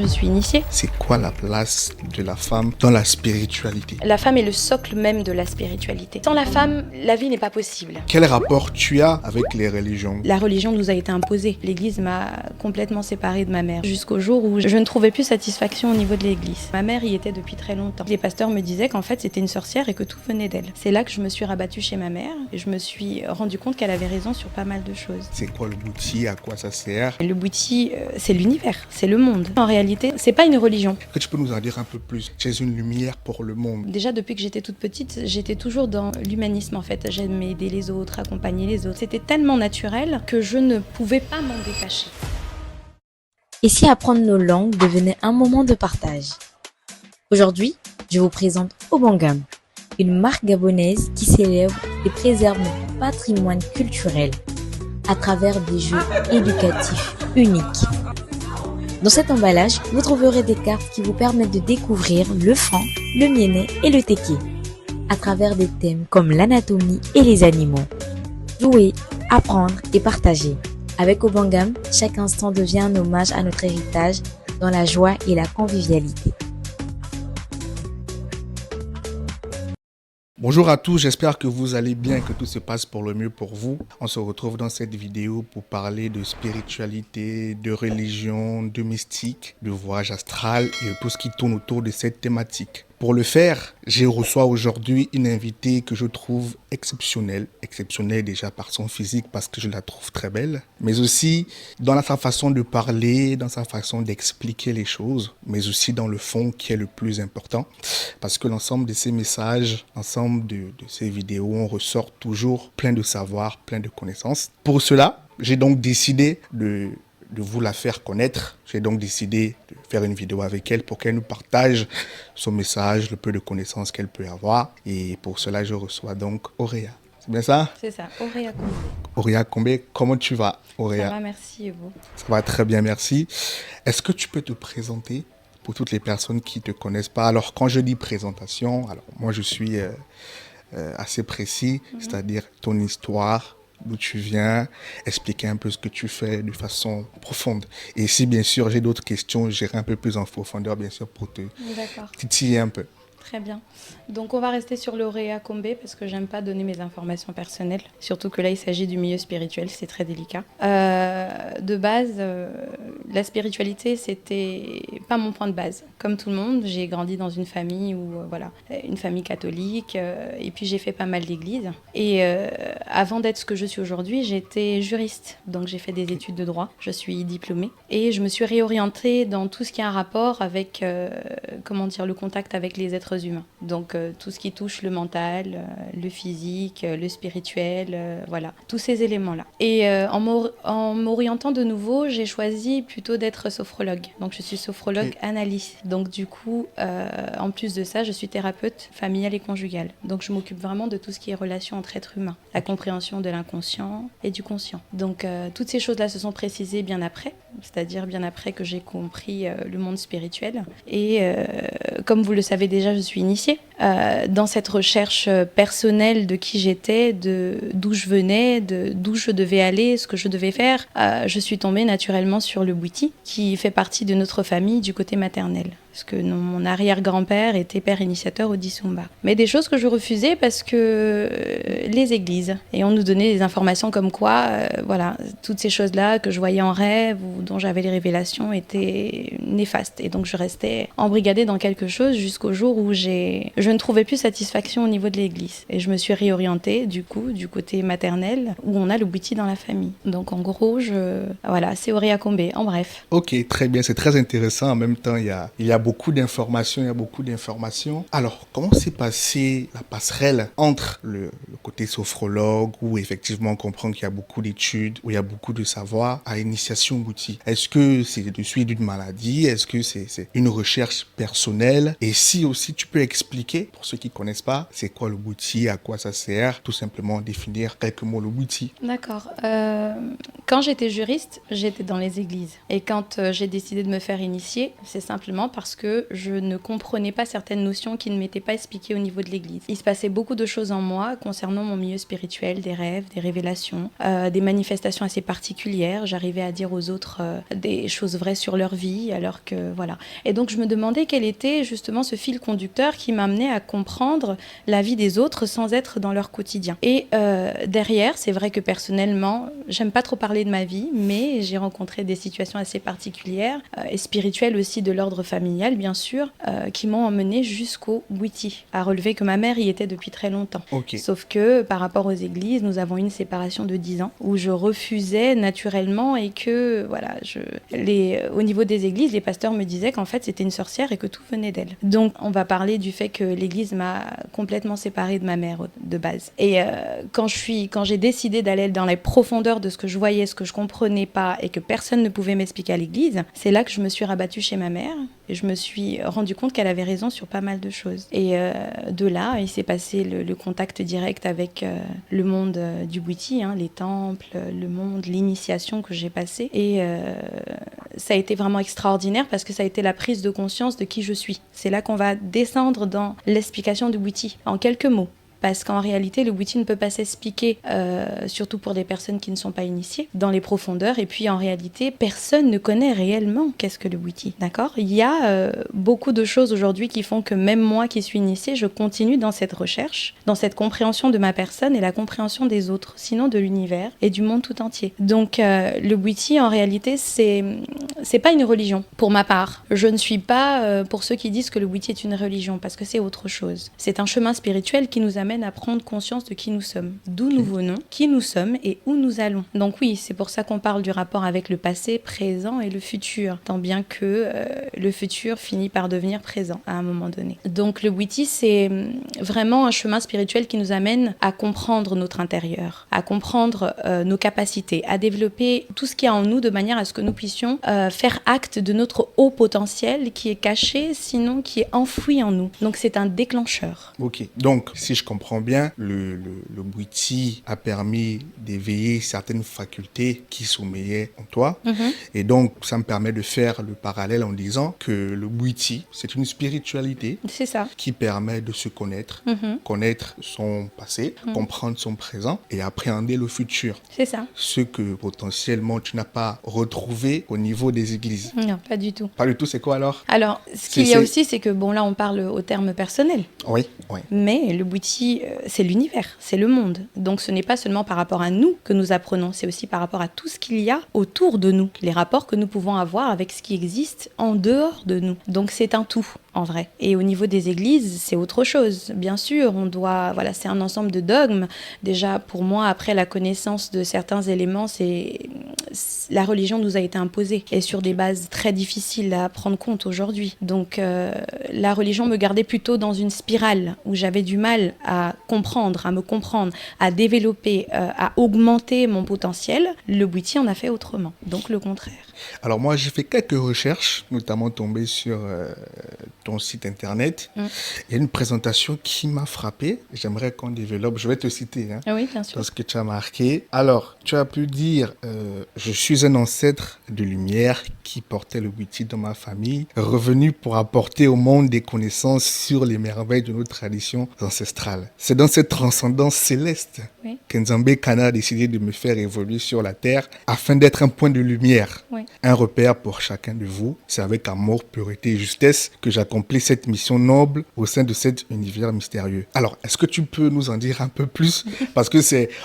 Je suis initiée. C'est quoi la place de la femme dans la spiritualité? La femme est le socle même de la spiritualité. Sans la femme, la vie n'est pas possible. Quel rapport tu as avec les religions? La religion nous a été imposée. L'Église m'a complètement séparée de ma mère, jusqu'au jour où je ne trouvais plus satisfaction au niveau de l'Église. Ma mère y était depuis très longtemps. Les pasteurs me disaient qu'en fait c'était une sorcière et que tout venait d'elle. C'est là que je me suis rabattue chez ma mère et je me suis rendu compte qu'elle avait raison sur pas mal de choses. C'est quoi le bouti? À quoi ça sert? Le bouti, c'est l'univers, c'est le monde. En réalité, c'est pas une religion. Est-ce que tu peux nous en dire un peu plus? Tu es une lumière pour le monde. Déjà, depuis que j'étais toute petite, j'étais toujours dans l'humanisme en fait. J'aimais aider les autres, accompagner les autres. C'était tellement naturel que je ne pouvais pas m'en détacher. Et si apprendre nos langues devenait un moment de partage? Aujourd'hui, je vous présente Obangam, une marque gabonaise qui célèbre et préserve notre patrimoine culturel à travers des jeux éducatifs uniques. Dans cet emballage, vous trouverez des cartes qui vous permettent de découvrir le franc, le miennet et le teke, à travers des thèmes comme l'anatomie et les animaux. Jouer, apprendre et partager. Avec Obangam, chaque instant devient un hommage à notre héritage dans la joie et la convivialité. Bonjour à tous, j'espère que vous allez bien, que tout se passe pour le mieux pour vous. On se retrouve dans cette vidéo pour parler de spiritualité, de religion, de mystique, de voyage astral et de tout ce qui tourne autour de cette thématique. Pour le faire, je reçois aujourd'hui une invitée que je trouve exceptionnelle déjà par son physique parce que je la trouve très belle, mais aussi dans sa façon de parler, dans sa façon d'expliquer les choses, mais aussi dans le fond qui est le plus important, parce que l'ensemble de ces messages, l'ensemble de ces vidéos, on ressort toujours plein de savoir, plein de connaissances. Pour cela, j'ai donc décidé de vous la faire connaître. J'ai donc décidé de faire une vidéo avec elle pour qu'elle nous partage son message, le peu de connaissances qu'elle peut avoir. Et pour cela, je reçois donc Auréa. C'est bien ça? C'est ça, Auréa Combé. Auréa Combé, comment tu vas, Auréa? Ça va, merci, et vous? Ça va très bien, merci. Est-ce que tu peux te présenter pour toutes les personnes qui ne te connaissent pas? Alors, quand je dis présentation, alors moi, je suis assez précis, c'est-à-dire ton histoire, d'où tu viens, expliquer un peu ce que tu fais de façon profonde. Et si bien sûr j'ai d'autres questions, j'irai un peu plus en profondeur bien sûr pour te titiller un peu. Très bien. Donc on va rester sur l'Auréa Combé parce que j'aime pas donner mes informations personnelles. Surtout que là il s'agit du milieu spirituel, c'est très délicat. De base, la spiritualité c'était pas mon point de base. Comme tout le monde, j'ai grandi dans une famille où une famille catholique et puis j'ai fait pas mal d'églises. Et avant d'être ce que je suis aujourd'hui, j'étais juriste. Donc j'ai fait des études de droit, je suis diplômée et je me suis réorientée dans tout ce qui a un rapport avec le contact avec les êtres humains. Donc tout ce qui touche le mental, le physique, le spirituel, tous ces éléments-là. Et en m'orientant de nouveau, j'ai choisi plutôt d'être sophrologue. Donc je suis sophrologue analyste. Donc du coup, en plus de ça, je suis thérapeute familiale et conjugale. Donc je m'occupe vraiment de tout ce qui est relation entre êtres humains, la compréhension de l'inconscient et du conscient. Donc toutes ces choses-là se sont précisées bien après, c'est-à-dire bien après que j'ai compris le monde spirituel. Et comme vous le savez déjà, je suis initiée dans cette recherche personnelle de qui j'étais, d'où je venais, d'où je devais aller, ce que je devais faire. Je suis tombée naturellement sur le bouti, qui fait partie de notre famille du côté maternel. Parce que mon arrière-grand-père était père initiateur au Disumba. Mais des choses que je refusais parce que les églises. Et on nous donnait des informations comme quoi, toutes ces choses-là que je voyais en rêve ou dont j'avais les révélations étaient néfastes. Et donc je restais embrigadée dans quelque chose jusqu'au jour où je ne trouvais plus satisfaction au niveau de l'église. Et je me suis réorientée du coup du côté maternel où on a le bouti dans la famille. Donc en gros, c'est Auréa Combé, en bref. Ok, très bien, c'est très intéressant. En même temps, il y a beaucoup d'informations, Alors, comment s'est passée la passerelle entre le côté sophrologue, où effectivement on comprend qu'il y a beaucoup d'études, où il y a beaucoup de savoir, à l'initiation bouti? Est-ce que c'est de suite d'une maladie? Est-ce que c'est une recherche personnelle? Et si aussi tu peux expliquer expliquer, pour ceux qui ne connaissent pas, c'est quoi le Bouti, à quoi ça sert, tout simplement définir quelques mots le Bouti. D'accord. Quand j'étais juriste, j'étais dans les églises. Et quand j'ai décidé de me faire initier, c'est simplement parce que je ne comprenais pas certaines notions qui ne m'étaient pas expliquées au niveau de l'église. Il se passait beaucoup de choses en moi concernant mon milieu spirituel, des rêves, des révélations, des manifestations assez particulières. J'arrivais à dire aux autres des choses vraies sur leur vie, alors que voilà. Et donc je me demandais quel était justement ce fil conducteur qui m'amenait à comprendre la vie des autres sans être dans leur quotidien. Et derrière, c'est vrai que personnellement, j'aime pas trop parler de ma vie, mais j'ai rencontré des situations assez particulières et spirituelles aussi de l'ordre familial, bien sûr, qui m'ont emmenée jusqu'au Bouti, à relever que ma mère y était depuis très longtemps. Ok. Sauf que par rapport aux églises, nous avons une séparation de 10 ans où je refusais naturellement et que, voilà, au niveau des églises, les pasteurs me disaient qu'en fait c'était une sorcière et que tout venait d'elle. Donc on va parler du fait que l'église m'a complètement séparée de ma mère de base. Et quand j'ai décidé d'aller dans les profondeurs de ce que je voyais, ce que je comprenais pas et que personne ne pouvait m'expliquer à l'église, c'est là que je me suis rabattue chez ma mère et je me suis rendu compte qu'elle avait raison sur pas mal de choses. Et de là, il s'est passé le contact direct avec le monde du Bouti, hein, les temples, le monde, l'initiation que j'ai passée. Et ça a été vraiment extraordinaire parce que ça a été la prise de conscience de qui je suis. C'est là qu'on va descendre dans l'explication du Bouti, en quelques mots. Parce qu'en réalité, le Bouti ne peut pas s'expliquer, surtout pour des personnes qui ne sont pas initiées, dans les profondeurs. Et puis en réalité, personne ne connaît réellement qu'est-ce que le Bouti. D'accord ? Il y a beaucoup de choses aujourd'hui qui font que même moi qui suis initiée, je continue dans cette recherche, dans cette compréhension de ma personne et la compréhension des autres, sinon de l'univers et du monde tout entier. Donc le Bouti, en réalité, c'est pas une religion, pour ma part. Je ne suis pas pour ceux qui disent que le Bouti est une religion, parce que c'est autre chose. C'est un chemin spirituel qui nous amène à prendre conscience de qui nous sommes, d'où nous venons, qui nous sommes et où nous allons. Donc oui, c'est pour ça qu'on parle du rapport avec le passé, présent et le futur, tant bien que le futur finit par devenir présent à un moment donné. Donc le Bouti, c'est vraiment un chemin spirituel qui nous amène à comprendre notre intérieur, à comprendre nos capacités, à développer tout ce qu'il y a en nous de manière à ce que nous puissions faire acte de notre haut potentiel qui est caché, sinon qui est enfoui en nous. Donc c'est un déclencheur. Ok, donc si je comprends bien, le Bouti a permis d'éveiller certaines facultés qui sommellaient en toi. Et donc, ça me permet de faire le parallèle en disant que le Bouti, c'est une spiritualité C'est ça. qui permet de se connaître, connaître son passé, comprendre son présent et appréhender le futur. C'est ça. Ce que potentiellement tu n'as pas retrouvé au niveau des églises. Non, pas du tout. Pas du tout, c'est quoi alors? Alors, ce qu'il y a aussi, c'est que, bon, là, on parle au terme personnel. Oui, oui. Mais le Bouti, c'est l'univers, c'est le monde. Donc ce n'est pas seulement par rapport à nous que nous apprenons, c'est aussi par rapport à tout ce qu'il y a autour de nous, les rapports que nous pouvons avoir avec ce qui existe en dehors de nous. Donc c'est un tout, en vrai. Et au niveau des églises, c'est autre chose. Bien sûr, voilà, c'est un ensemble de dogmes. Déjà, pour moi, après la connaissance de certains éléments, la religion nous a été imposée et sur des bases très difficiles à prendre compte aujourd'hui. Donc la religion me gardait plutôt dans une spirale où j'avais du mal à me comprendre, à développer, à augmenter mon potentiel. Le Bouti en a fait autrement, donc le contraire. Alors moi, j'ai fait quelques recherches, notamment tombé sur ton site internet. Il y a une présentation qui m'a frappé. J'aimerais qu'on développe. Je vais te citer Oui, bien sûr. dans ce que tu as marqué. Alors, tu as pu dire je suis un ancêtre de lumière qui portait le Bouti dans ma famille, revenu pour apporter au monde des connaissances sur les merveilles de nos traditions ancestrales. C'est dans cette transcendance céleste qu'Nzambe Kana a décidé de me faire évoluer sur la terre afin d'être un point de lumière, un repère pour chacun de vous. C'est avec amour, pureté et justesse que j'accomplis cette mission noble au sein de cet univers mystérieux. Alors, est-ce que tu peux nous en dire un peu plus? Parce que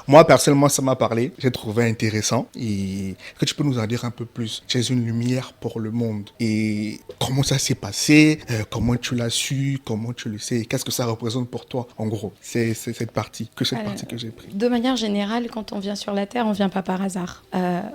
moi personnellement, ça m'a parlé, j'ai trouvé intéressant. Et est-ce que tu peux nous en dire un peu plus? Tu es une lumière pour le monde. Et comment ça s'est passé? Comment tu l'as su? Comment tu le sais? Qu'est-ce que ça représente pour toi, en gros? C'est cette partie que j'ai prise. De manière générale, quand on vient sur la Terre, on ne vient pas par hasard.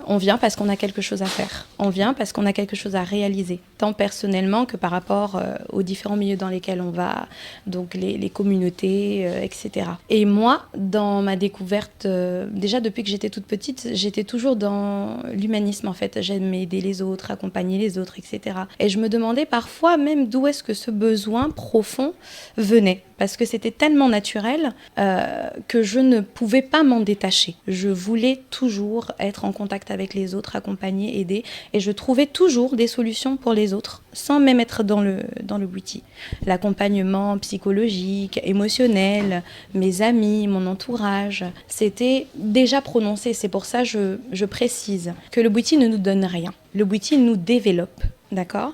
On vient parce qu'on a quelque chose à faire. On vient parce qu'on a quelque chose à réaliser, tant personnellement que par rapport aux différents milieux dans lesquels on va, donc les communautés, etc. Et moi, dans ma découverte, déjà depuis que j'étais toute petite, j'étais toujours dans l'humanisme en fait. J'aimais aider les autres, accompagner les autres, etc. Et je me demandais parfois même d'où est-ce que ce besoin profond venait. Parce que c'était tellement naturel que je ne pouvais pas m'en détacher. Je voulais toujours être en contact avec les autres, accompagner, aider. Et je trouvais toujours des solutions pour les autres, sans même être dans le witty. L'accompagnement psychologique, émotionnel, mes amis, mon entourage, c'était déjà prononcé. C'est pour ça que je précise que le witty ne nous donne rien. Le witty nous développe, d'accord ?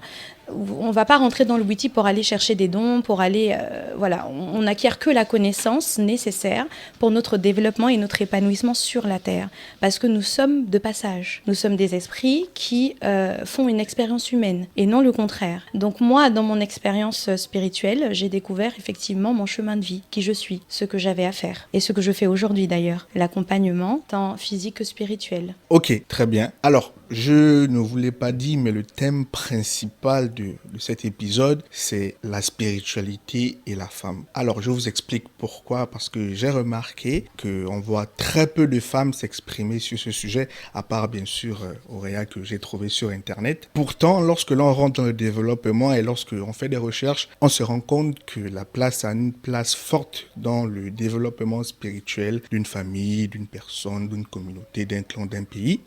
On ne va pas rentrer dans le witty pour aller chercher des dons, pour aller... voilà, on n'acquiert que la connaissance nécessaire pour notre développement et notre épanouissement sur la Terre. Parce que nous sommes de passage. Nous sommes des esprits qui font une expérience humaine et non le contraire. Donc moi, dans mon expérience spirituelle, j'ai découvert effectivement mon chemin de vie, qui je suis, ce que j'avais à faire. Et ce que je fais aujourd'hui d'ailleurs. L'accompagnement, tant physique que spirituel. Ok, très bien. Alors, je ne vous l'ai pas dit, mais le thème principal de cet épisode, c'est la spiritualité et la femme. Alors, je vous explique pourquoi, parce que j'ai remarqué qu'on voit très peu de femmes s'exprimer sur ce sujet, à part bien sûr Auréa que j'ai trouvé sur Internet. Pourtant, lorsque l'on rentre dans le développement et lorsque on fait des recherches, on se rend compte que la place a une place forte dans le développement spirituel d'une famille, d'une personne, d'une communauté, d'un clan, d'un pays.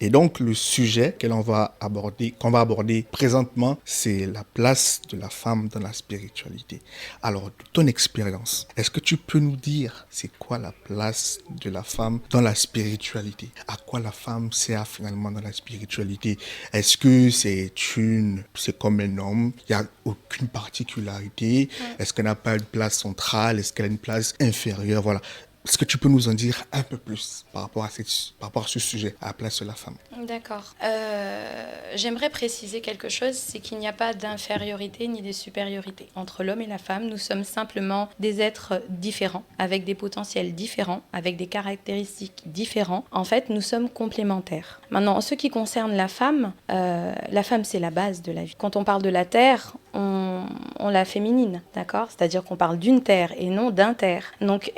Et donc, le sujet qu'on va aborder présentement, c'est la place de la femme dans la spiritualité. Alors, de ton expérience, est-ce que tu peux nous dire c'est quoi la place de la femme dans la spiritualité? À quoi la femme sert finalement dans la spiritualité? Est-ce que c'est comme un homme? Il n'y a aucune particularité? Est-ce qu'elle n'a pas une place centrale? Est-ce qu'elle a une place inférieure? Voilà. Est-ce que tu peux nous en dire un peu plus par rapport à ce sujet, à la place de la femme? D'accord. J'aimerais préciser quelque chose, c'est qu'il n'y a pas d'infériorité ni de supériorité. Entre l'homme et la femme, nous sommes simplement des êtres différents, avec des potentiels différents, avec des caractéristiques différentes. En fait, nous sommes complémentaires. Maintenant, en ce qui concerne la femme c'est la base de la vie. Quand on parle de la terre, on la féminine, d'accord ? C'est-à-dire qu'on parle d'une terre et non d'un terre. Donc,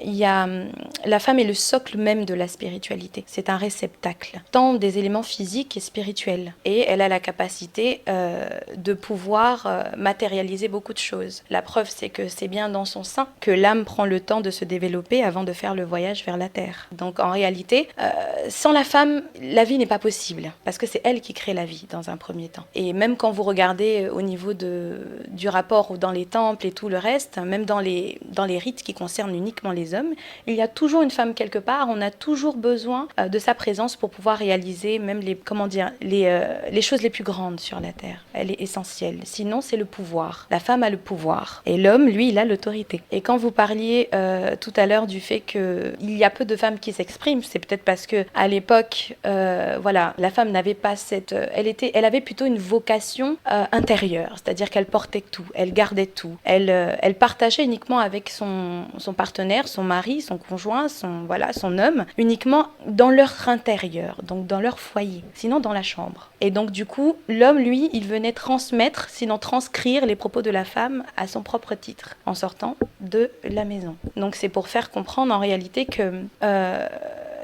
la femme est le socle même de la spiritualité. C'est un réceptacle, tant des éléments physiques et spirituels. Et elle a la capacité de pouvoir matérialiser beaucoup de choses. La preuve, c'est que c'est bien dans son sein que l'âme prend le temps de se développer avant de faire le voyage vers la terre. Donc, en réalité, sans la femme, la vie n'est pas possible, parce que c'est elle qui crée la vie dans un premier temps. Et même quand vous regardez au niveau du rapport dans les temples et tout le reste, même dans les rites qui concernent uniquement les hommes, il y a toujours une femme quelque part, on a toujours besoin de sa présence pour pouvoir réaliser même les choses les plus grandes sur la terre. Elle est essentielle. Sinon, c'est le pouvoir. La femme a le pouvoir. Et l'homme, lui, il a l'autorité. Et quand vous parliez tout à l'heure du fait qu'il y a peu de femmes qui s'expriment, c'est peut-être parce qu'à l'époque, la femme n'avait pas elle avait plutôt une vocation intérieure, c'est-à-dire qu'elle portait tout, elle gardait tout, elle partageait uniquement avec son partenaire, son mari, son conjoint, son homme, uniquement dans leur intérieur, donc dans leur foyer, sinon dans la chambre. Et donc du coup, l'homme, lui, il venait transmettre, sinon transcrire les propos de la femme à son propre titre, en sortant de la maison. Donc c'est pour faire comprendre en réalité que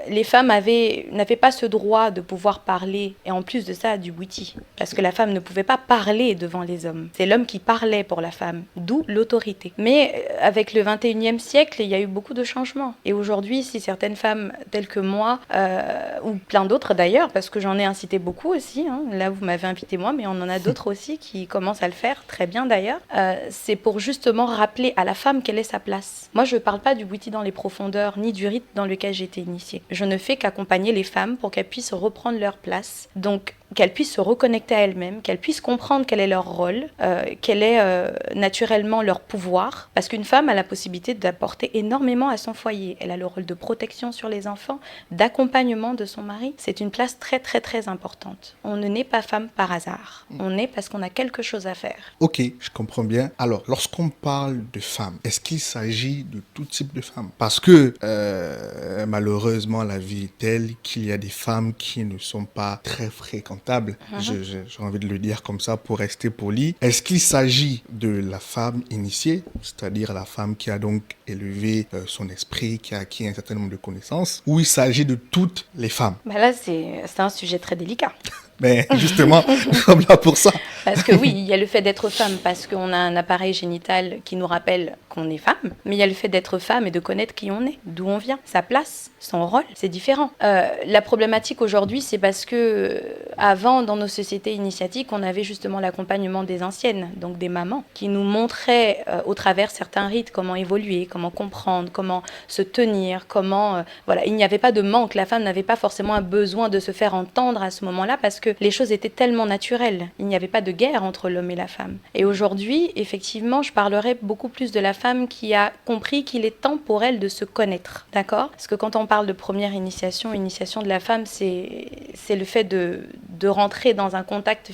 les femmes n'avaient pas ce droit de pouvoir parler, et en plus de ça, du witty, parce que la femme ne pouvait pas parler devant les hommes. C'est l'homme qui parlait pour la femme, d'où l'autorité. Mais avec le 21e siècle, il y a eu beaucoup de changements. Et aujourd'hui, si certaines femmes telles que moi, ou plein d'autres d'ailleurs, parce que j'en ai incité beaucoup aussi, là vous m'avez invité moi, mais on en a d'autres aussi qui commencent à le faire, très bien d'ailleurs, c'est pour justement rappeler à la femme quelle est sa place. Moi, je ne parle pas du witty dans les profondeurs, ni du rite dans lequel j'ai été initiée. Je ne fais qu'accompagner les femmes pour qu'elles puissent reprendre leur place. Donc, qu'elles puissent se reconnecter à elles-mêmes, qu'elles puissent comprendre quel est leur rôle, quel est naturellement leur pouvoir. Parce qu'une femme a la possibilité d'apporter énormément à son foyer. Elle a le rôle de protection sur les enfants, d'accompagnement de son mari. C'est une place très très très importante. On ne naît pas femme par hasard. On naît parce qu'on a quelque chose à faire. Ok, je comprends bien. Alors, lorsqu'on parle de femmes, est-ce qu'il s'agit de tout type de femmes? Parce que malheureusement, la vie est telle qu'il y a des femmes qui ne sont pas très fréquentables. J'ai envie de le dire comme ça pour rester poli. Est-ce qu'il s'agit de la femme initiée, c'est-à-dire la femme qui a donc élevé son esprit, qui a acquis un certain nombre de connaissances, ou il s'agit de toutes les femmes? Là, c'est un sujet très délicat. Mais justement, nous sommes là pour ça. Parce que oui, il y a le fait d'être femme parce qu'on a un appareil génital qui nous rappelle qu'on est femme, mais il y a le fait d'être femme et de connaître qui on est, d'où on vient, sa place, son rôle, c'est différent. La problématique aujourd'hui, c'est parce que avant, dans nos sociétés initiatiques, on avait justement l'accompagnement des anciennes, donc des mamans, qui nous montraient au travers certains rites comment évoluer, comment comprendre, comment se tenir, comment... voilà, il n'y avait pas de manque, la femme n'avait pas forcément un besoin de se faire entendre à ce moment-là parce que les choses étaient tellement naturelles. Il n'y avait pas de guerre entre l'homme et la femme. Et aujourd'hui, effectivement, je parlerai beaucoup plus de la femme qui a compris qu'il est temps pour elle de se connaître. D'accord ? Parce que quand on parle de première initiation de la femme, c'est le fait de rentrer dans un contact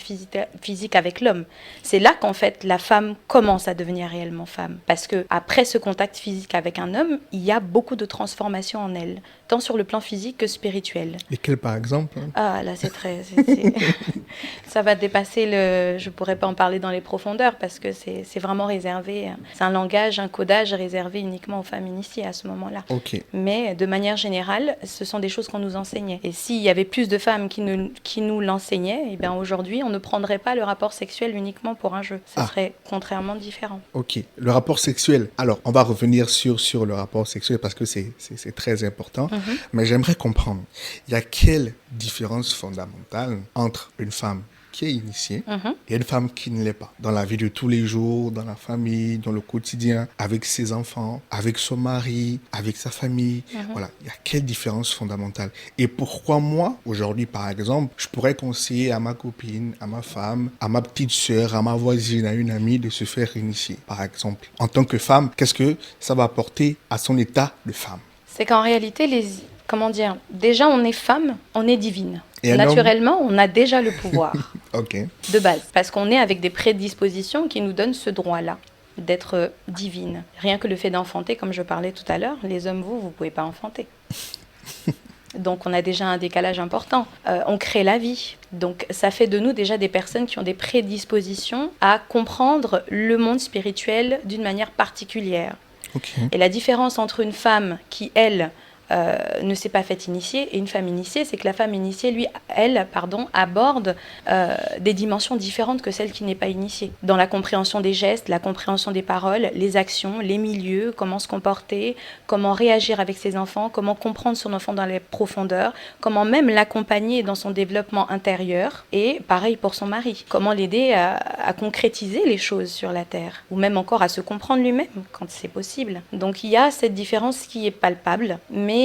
physique avec l'homme. C'est là qu'en fait, la femme commence à devenir réellement femme. Parce que après ce contact physique avec un homme, il y a beaucoup de transformations en elle, tant sur le plan physique que spirituel. Lesquelles, par exemple? Ah, là, c'est très... Ça va dépasser le... Je ne pourrais pas en parler dans les profondeurs parce que c'est vraiment réservé. C'est un langage, un codage réservé uniquement aux femmes initiées à ce moment-là. Ok. Mais de manière générale, ce sont des choses qu'on nous enseignait. Et s'il y avait plus de femmes qui nous l'enseignaient, eh bien aujourd'hui, on ne prendrait pas le rapport sexuel uniquement pour un jeu. Ce serait contrairement différent. Ok. Le rapport sexuel. Alors, on va revenir sur le rapport sexuel parce que c'est très important. Mais j'aimerais comprendre, il y a quelle différence fondamentale entre une femme qui est initiée et une femme qui ne l'est pas, dans la vie de tous les jours, dans la famille, dans le quotidien, avec ses enfants, avec son mari, avec sa famille. Voilà, il y a quelle différence fondamentale? Et pourquoi moi, aujourd'hui par exemple, je pourrais conseiller à ma copine, à ma femme, à ma petite sœur, à ma voisine, à une amie de se faire initier, par exemple. En tant que femme, qu'est-ce que ça va apporter à son état de femme? C'est qu'en réalité, comment dire, déjà on est femme, on est divine. Et naturellement, on a déjà le pouvoir okay. de base, parce qu'on est avec des prédispositions qui nous donnent ce droit-là d'être divine. Rien que le fait d'enfanter, comme je parlais tout à l'heure, les hommes, vous pouvez pas enfanter. Donc on a déjà un décalage important. On crée la vie. Donc ça fait de nous déjà des personnes qui ont des prédispositions à comprendre le monde spirituel d'une manière particulière. Okay. Et la différence entre une femme qui, elle, ne s'est pas faite initier et une femme initiée, c'est que la femme initiée, aborde des dimensions différentes que celle qui n'est pas initiée. Dans la compréhension des gestes, la compréhension des paroles, les actions, les milieux, comment se comporter, comment réagir avec ses enfants, comment comprendre son enfant dans les profondeurs, comment même l'accompagner dans son développement intérieur et pareil pour son mari, comment l'aider à concrétiser les choses sur la terre ou même encore à se comprendre lui-même quand c'est possible. Donc il y a cette différence qui est palpable, mais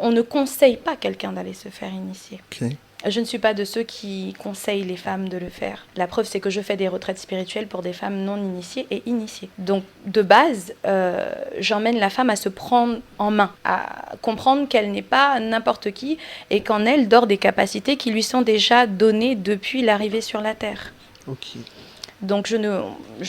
on ne conseille pas quelqu'un d'aller se faire initier. Okay. Je ne suis pas de ceux qui conseillent les femmes de le faire. La preuve, c'est que je fais des retraites spirituelles pour des femmes non initiées et initiées. Donc, de base, j'emmène la femme à se prendre en main, à comprendre qu'elle n'est pas n'importe qui et qu'en elle dort des capacités qui lui sont déjà données depuis l'arrivée sur la Terre. Ok. Donc je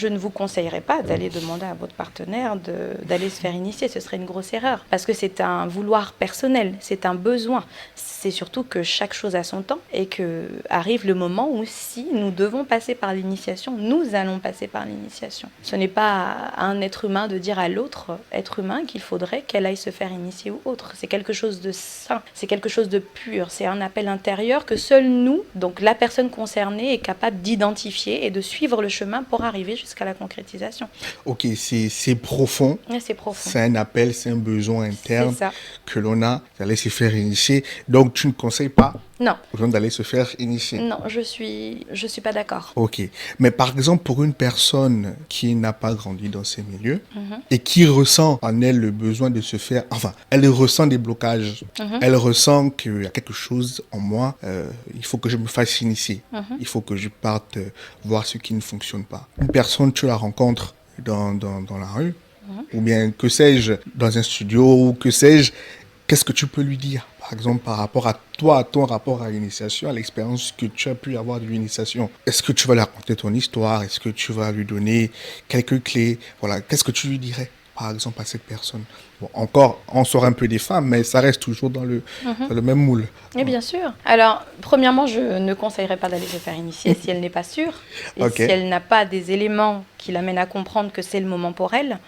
ne vous conseillerais pas d'aller demander à votre partenaire d'aller se faire initier, ce serait une grosse erreur. Parce que c'est un vouloir personnel, c'est un besoin. C'est surtout que chaque chose a son temps et qu'arrive le moment où si nous devons passer par l'initiation, nous allons passer par l'initiation. Ce n'est pas à un être humain de dire à l'autre être humain qu'il faudrait qu'elle aille se faire initier ou autre. C'est quelque chose de sain, c'est quelque chose de pur, c'est un appel intérieur que seul nous, donc la personne concernée, est capable d'identifier et de suivre le chemin pour arriver jusqu'à la concrétisation. Ok, c'est profond. Ouais, c'est profond. C'est un appel, c'est un besoin interne que l'on a d'aller se faire initier. Donc, tu ne conseilles pas Non, besoin d'aller se faire initier. non, je suis pas d'accord. Ok. Mais par exemple, pour une personne qui n'a pas grandi dans ces milieux Mhm, et qui ressent en elle le besoin de se faire... Enfin, elle ressent des blocages. mhm, Elle ressent qu'il y a quelque chose en moi. Il faut que je me fasse initier. mhm. Il faut que je parte voir ce qui ne fonctionne pas. Une personne, tu la rencontres dans la rue, ou bien, que sais-je, dans un studio, ou que sais-je, qu'est-ce que tu peux lui dire? Par exemple, par rapport à toi, à ton rapport à l'initiation, à l'expérience que tu as pu avoir de l'initiation. Est-ce que tu vas lui raconter ton histoire? Est-ce que tu vas lui donner quelques clés? Voilà, qu'est-ce que tu lui dirais, par exemple, à cette personne? Bon, encore, on sort un peu des femmes, mais ça reste toujours dans le même moule. Et bien sûr. Alors, premièrement, je ne conseillerais pas d'aller se faire initier si elle n'est pas sûre et Ok. si elle n'a pas des éléments qui l'amènent à comprendre que c'est le moment pour elle.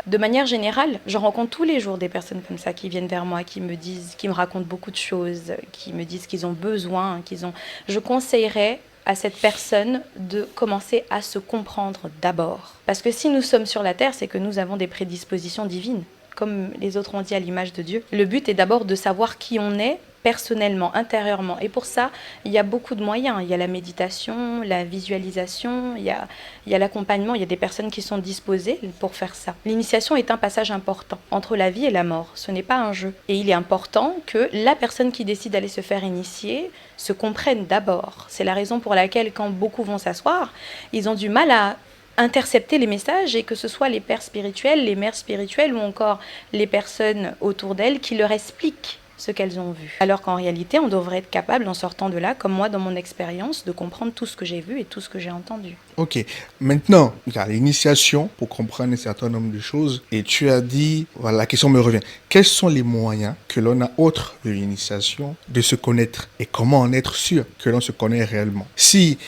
De manière générale, je rencontre tous les jours des personnes comme ça qui viennent vers moi, qui me disent, qui me racontent beaucoup de choses, qui me disent qu'ils ont besoin, qu'ils ont. Je conseillerais à cette personne de commencer à se comprendre d'abord. Parce que si nous sommes sur la terre, c'est que nous avons des prédispositions divines, comme les autres ont dit, à l'image de Dieu. Le but est d'abord de savoir qui on est personnellement, intérieurement. Et pour ça, il y a beaucoup de moyens. Il y a la méditation, la visualisation, il y a l'accompagnement. Il y a des personnes qui sont disposées pour faire ça. L'initiation est un passage important entre la vie et la mort. Ce n'est pas un jeu. Et il est important que la personne qui décide d'aller se faire initier se comprenne d'abord. C'est la raison pour laquelle, quand beaucoup vont s'asseoir, ils ont du mal à intercepter les messages, et que ce soit les pères spirituels, les mères spirituelles ou encore les personnes autour d'elles qui leur expliquent ce qu'elles ont vu. Alors qu'en réalité, on devrait être capable, en sortant de là, comme moi dans mon expérience, de comprendre tout ce que j'ai vu et tout ce que j'ai entendu. Ok. Maintenant, il y a l'initiation pour comprendre un certain nombre de choses. Et tu as dit, voilà, la question me revient. Quels sont les moyens que l'on a, autre de l'initiation, de se connaître? Et comment en être sûr que l'on se connaît réellement? Si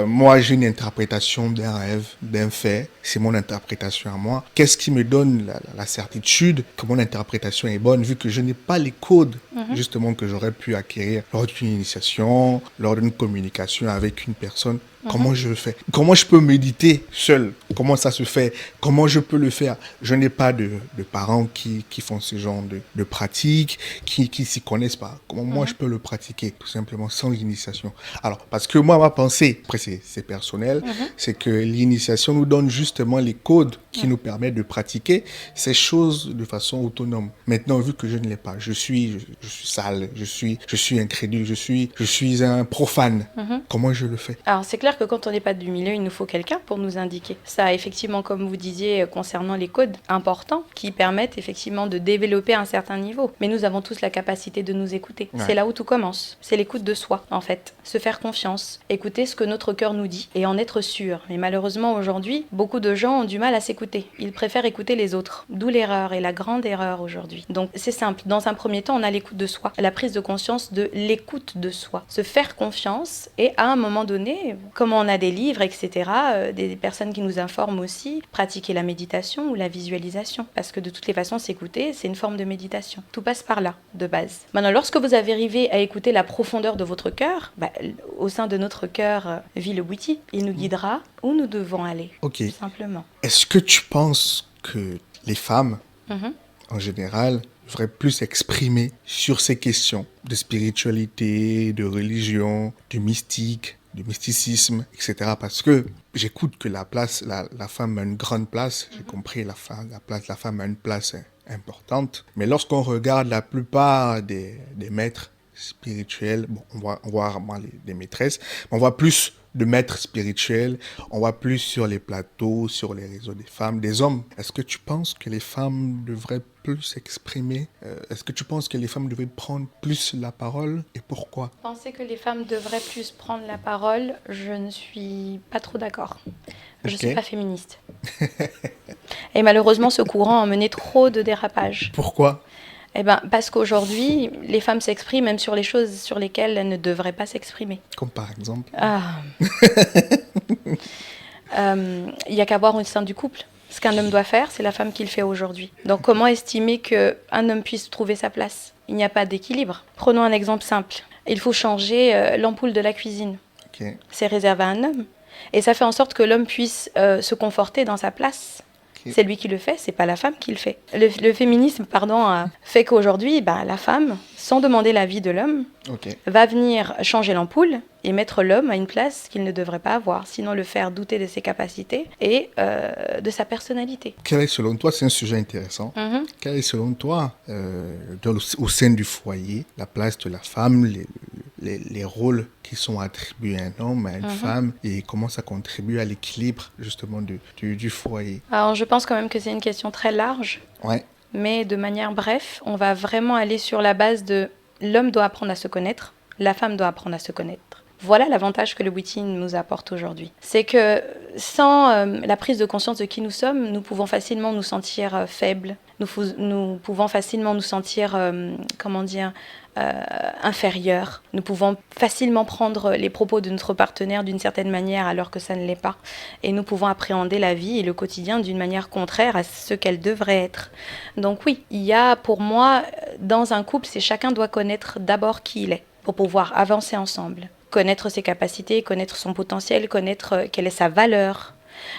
moi j'ai une interprétation d'un rêve, d'un fait, c'est mon interprétation à moi. Qu'est-ce qui me donne la certitude que mon interprétation est bonne, vu que je n'ai pas les codes justement que j'aurais pu acquérir lors d'une initiation, lors d'une communication avec une personne? Comment je le fais? Comment je peux méditer seul? Comment ça se fait? Comment je peux le faire? Je n'ai pas de parents qui font ce genre de pratiques, qui s'y connaissent pas. Comment moi je peux le pratiquer, tout simplement, sans l'initiation? Alors, parce que moi, ma pensée, après c'est personnel, c'est que l'initiation nous donne justement les codes qui nous permettent de pratiquer ces choses de façon autonome. Maintenant, vu que je ne l'ai pas, je suis sale, je suis incrédule, je suis un profane. Comment je le fais? Alors, c'est clair que quand on n'est pas du milieu, il nous faut quelqu'un pour nous indiquer. Ça, effectivement, comme vous disiez, concernant les codes importants qui permettent effectivement de développer un certain niveau. Mais nous avons tous la capacité de nous écouter. Ouais. C'est là où tout commence. C'est l'écoute de soi, en fait. Se faire confiance, écouter ce que notre cœur nous dit et en être sûr. Mais malheureusement, aujourd'hui, beaucoup de gens ont du mal à s'écouter. Ils préfèrent écouter les autres. D'où l'erreur, et la grande erreur aujourd'hui. Donc, c'est simple. Dans un premier temps, on a l'écoute de soi. La prise de conscience de l'écoute de soi. Se faire confiance, et à un moment donné, comme on a des livres, etc., des personnes qui nous informent aussi, pratiquer la méditation ou la visualisation. Parce que de toutes les façons, s'écouter, c'est une forme de méditation. Tout passe par là, de base. Maintenant, lorsque vous avez arrivé à écouter la profondeur de votre cœur, au sein de notre cœur vit le Bouti. Il nous guidera où nous devons aller, Ok. tout simplement. Est-ce que tu penses que les femmes, Mhm. en général, devraient plus s'exprimer sur ces questions de spiritualité, de religion, du mystique, du mysticisme, etc. Parce que j'écoute que la femme a une grande place. J'ai compris, la femme a une place importante. Mais lorsqu'on regarde la plupart des maîtres spirituels, bon, on voit rarement des maîtresses, mais on voit plus de maîtres spirituels, on voit plus sur les plateaux, sur les réseaux des femmes, des hommes. Est-ce que tu penses que les femmes devraient plus s'exprimer? Est-ce que tu penses que les femmes devraient prendre plus la parole, et pourquoi? Penser que les femmes devraient plus prendre la parole, je ne suis pas trop d'accord. Je ne Ok. suis pas féministe. Et malheureusement, ce courant a mené trop de dérapages. Pourquoi? Parce qu'aujourd'hui, les femmes s'expriment même sur les choses sur lesquelles elles ne devraient pas s'exprimer. Comme par exemple? Il n'y a qu'à voir au sein du couple. Ce qu'un homme doit faire, c'est la femme qui le fait aujourd'hui. Donc comment estimer qu'un homme puisse trouver sa place? Il n'y a pas d'équilibre. Prenons un exemple simple. Il faut changer l'ampoule de la cuisine. Ok. C'est réservé à un homme. Et ça fait en sorte que l'homme puisse se conforter dans sa place. C'est lui qui le fait, c'est pas la femme qui le fait. Le féminisme, fait qu'aujourd'hui, la femme, sans demander l'avis de l'homme, va venir changer l'ampoule et mettre l'homme à une place qu'il ne devrait pas avoir, sinon le faire douter de ses capacités et de sa personnalité. Quel est selon toi, c'est un sujet intéressant, quelle est selon toi, au sein du foyer, la place de la femme, les rôles qui sont attribués à un homme, à une femme, et comment ça contribue à l'équilibre justement du foyer? Alors je pense quand même que c'est une question très large, mais de manière bref, on va vraiment aller sur la base de l'homme doit apprendre à se connaître, la femme doit apprendre à se connaître. Voilà l'avantage que le Witi nous apporte aujourd'hui. C'est que sans la prise de conscience de qui nous sommes, nous pouvons facilement nous sentir faibles, nous pouvons facilement nous sentir, inférieurs. Nous pouvons facilement prendre les propos de notre partenaire d'une certaine manière alors que ça ne l'est pas. Et nous pouvons appréhender la vie et le quotidien d'une manière contraire à ce qu'elle devrait être. Donc oui, il y a pour moi, dans un couple, chacun doit connaître d'abord qui il est pour pouvoir avancer ensemble. Connaître ses capacités, connaître son potentiel, connaître quelle est sa valeur,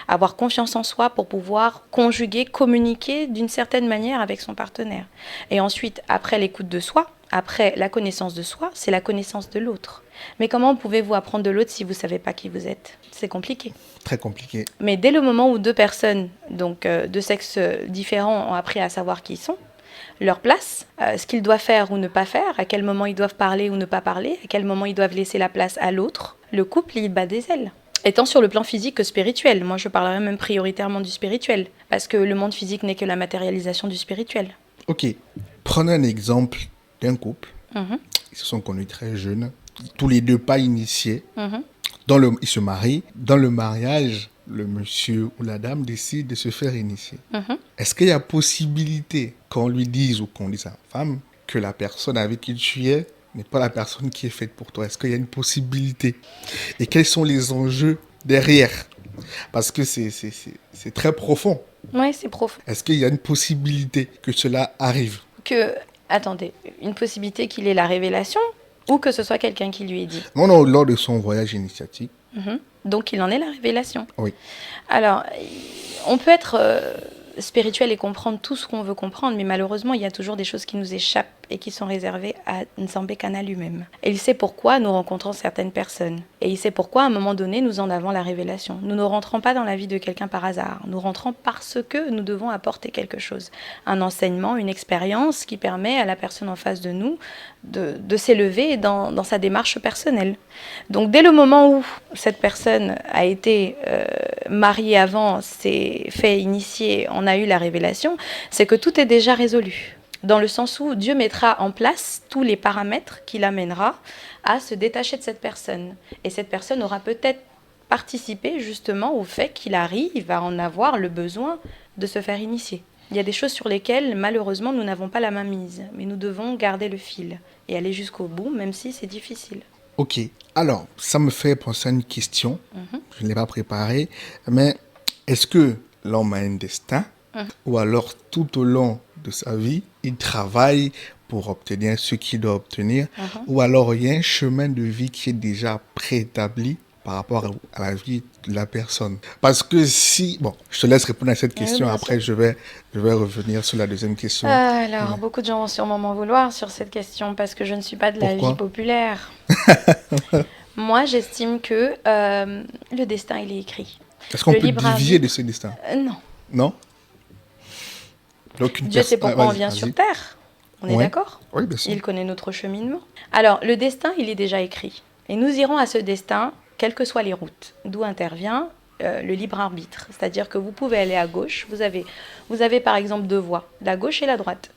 avoir confiance en soi pour pouvoir conjuguer, communiquer d'une certaine manière avec son partenaire. Et ensuite, après l'écoute de soi, après la connaissance de soi, c'est la connaissance de l'autre. Mais comment pouvez-vous apprendre de l'autre si vous ne savez pas qui vous êtes? C'est compliqué. Très compliqué. Mais dès le moment où deux personnes, donc de sexes différents, ont appris à savoir qui ils sont, leur place, ce qu'ils doivent faire ou ne pas faire, à quel moment ils doivent parler ou ne pas parler, à quel moment ils doivent laisser la place à l'autre, le couple, il bat des ailes. Étant sur le plan physique que spirituel, moi je parlerais même prioritairement du spirituel, parce que le monde physique n'est que la matérialisation du spirituel. Ok, prenez un exemple d'un couple, ils se sont connus très jeunes, tous les deux pas initiés, ils se marient, dans le mariage, le monsieur ou la dame décide de se faire initier. Est-ce qu'il y a possibilité qu'on lui dise ou qu'on dise à la femme que la personne avec qui tu es n'est pas la personne qui est faite pour toi? Est-ce qu'il y a une possibilité? Et quels sont les enjeux derrière? Parce que c'est très profond. Oui, c'est profond. Est-ce qu'il y a une possibilité que cela arrive? Attendez, une possibilité qu'il ait la révélation ou que ce soit quelqu'un qui lui ait dit? Non, lors de son voyage initiatique. Donc il en est la révélation. Oui. Alors, on peut être spirituel et comprendre tout ce qu'on veut comprendre, mais malheureusement, il y a toujours des choses qui nous échappent et qui sont réservées à Nzambe Kana lui-même. Et il sait pourquoi nous rencontrons certaines personnes. Et il sait pourquoi, à un moment donné, nous en avons la révélation. Nous ne rentrons pas dans la vie de quelqu'un par hasard. Nous rentrons parce que nous devons apporter quelque chose. Un enseignement, une expérience qui permet à la personne en face de nous de s'élever dans sa démarche personnelle. Donc, dès le moment où cette personne a été mariée avant, s'est fait initier, on a eu la révélation, c'est que tout est déjà résolu. Dans le sens où Dieu mettra en place tous les paramètres qui l'amènera à se détacher de cette personne. Et cette personne aura peut-être participé justement au fait qu'il arrive à en avoir le besoin de se faire initier. Il y a des choses sur lesquelles, malheureusement, nous n'avons pas la main mise. Mais nous devons garder le fil et aller jusqu'au bout, même si c'est difficile. Ok. Alors, ça me fait penser à une question. Je ne l'ai pas préparée. Mais est-ce que l'homme a un destin? Ou alors, tout au long de sa vie, il travaille pour obtenir ce qu'il doit obtenir? Ou alors, il y a un chemin de vie qui est déjà préétabli par rapport à la vie de la personne? Parce que si... Bon, je te laisse répondre à cette question. Après, je vais revenir sur la deuxième question. Alors, beaucoup de gens vont sûrement m'en vouloir sur cette question parce que je ne suis pas de la vie populaire. Moi, j'estime que le destin, il est écrit. Est-ce qu'on peut diviser de ce destin? Non. Non? Dieu sait pourquoi on vient sur Terre. On est d'accord? Oui, bien sûr. Il connaît notre cheminement. Alors, le destin, il est déjà écrit. Et nous irons à ce destin, quelles que soient les routes, d'où intervient le libre arbitre. C'est-à-dire que vous pouvez aller à gauche. Vous avez par exemple deux voies, la gauche et la droite.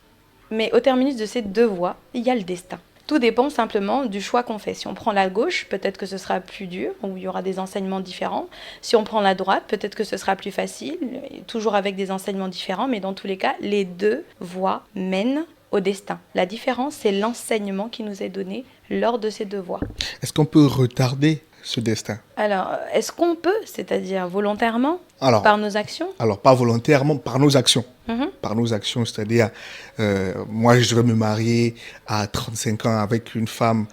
Mais au terminus de ces deux voies, il y a le destin. Tout dépend simplement du choix qu'on fait. Si on prend la gauche, peut-être que ce sera plus dur, où il y aura des enseignements différents. Si on prend la droite, peut-être que ce sera plus facile, toujours avec des enseignements différents, mais dans tous les cas, les deux voies mènent au destin. La différence, c'est l'enseignement qui nous est donné lors de ces deux voies. Est-ce qu'on peut retarder ce destin? Alors, est-ce qu'on peut, c'est-à-dire volontairement, par nos actions? Alors, pas volontairement, par nos actions. Par nos actions, c'est-à-dire, moi, je vais me marier à 35 ans avec une femme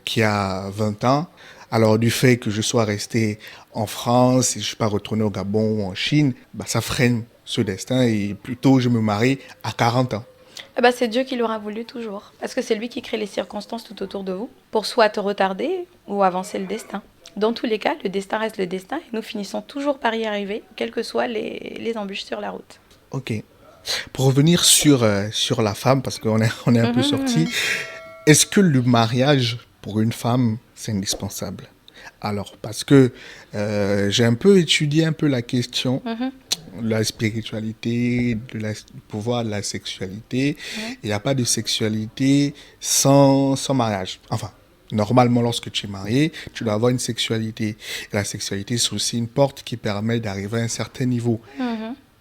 qui a 20 ans. Alors, du fait que je sois resté en France et je ne suis pas retourné au Gabon ou en Chine, ça freine ce destin et plutôt je me marie à 40 ans. Eh ben, c'est Dieu qui l'aura voulu toujours. Parce que c'est lui qui crée les circonstances tout autour de vous pour soit te retarder ou avancer le destin. Dans tous les cas, le destin reste le destin et nous finissons toujours par y arriver, quelles que soient les embûches sur la route. Ok. Pour revenir sur la femme, parce on est un peu sorti, est-ce que le mariage pour une femme, c'est indispensable? Alors, parce que j'ai un peu étudié un peu la question de la spiritualité, du pouvoir de la sexualité. Il n'y a pas de sexualité sans mariage. Enfin, normalement, lorsque tu es marié, tu dois avoir une sexualité. Et la sexualité, c'est aussi une porte qui permet d'arriver à un certain niveau.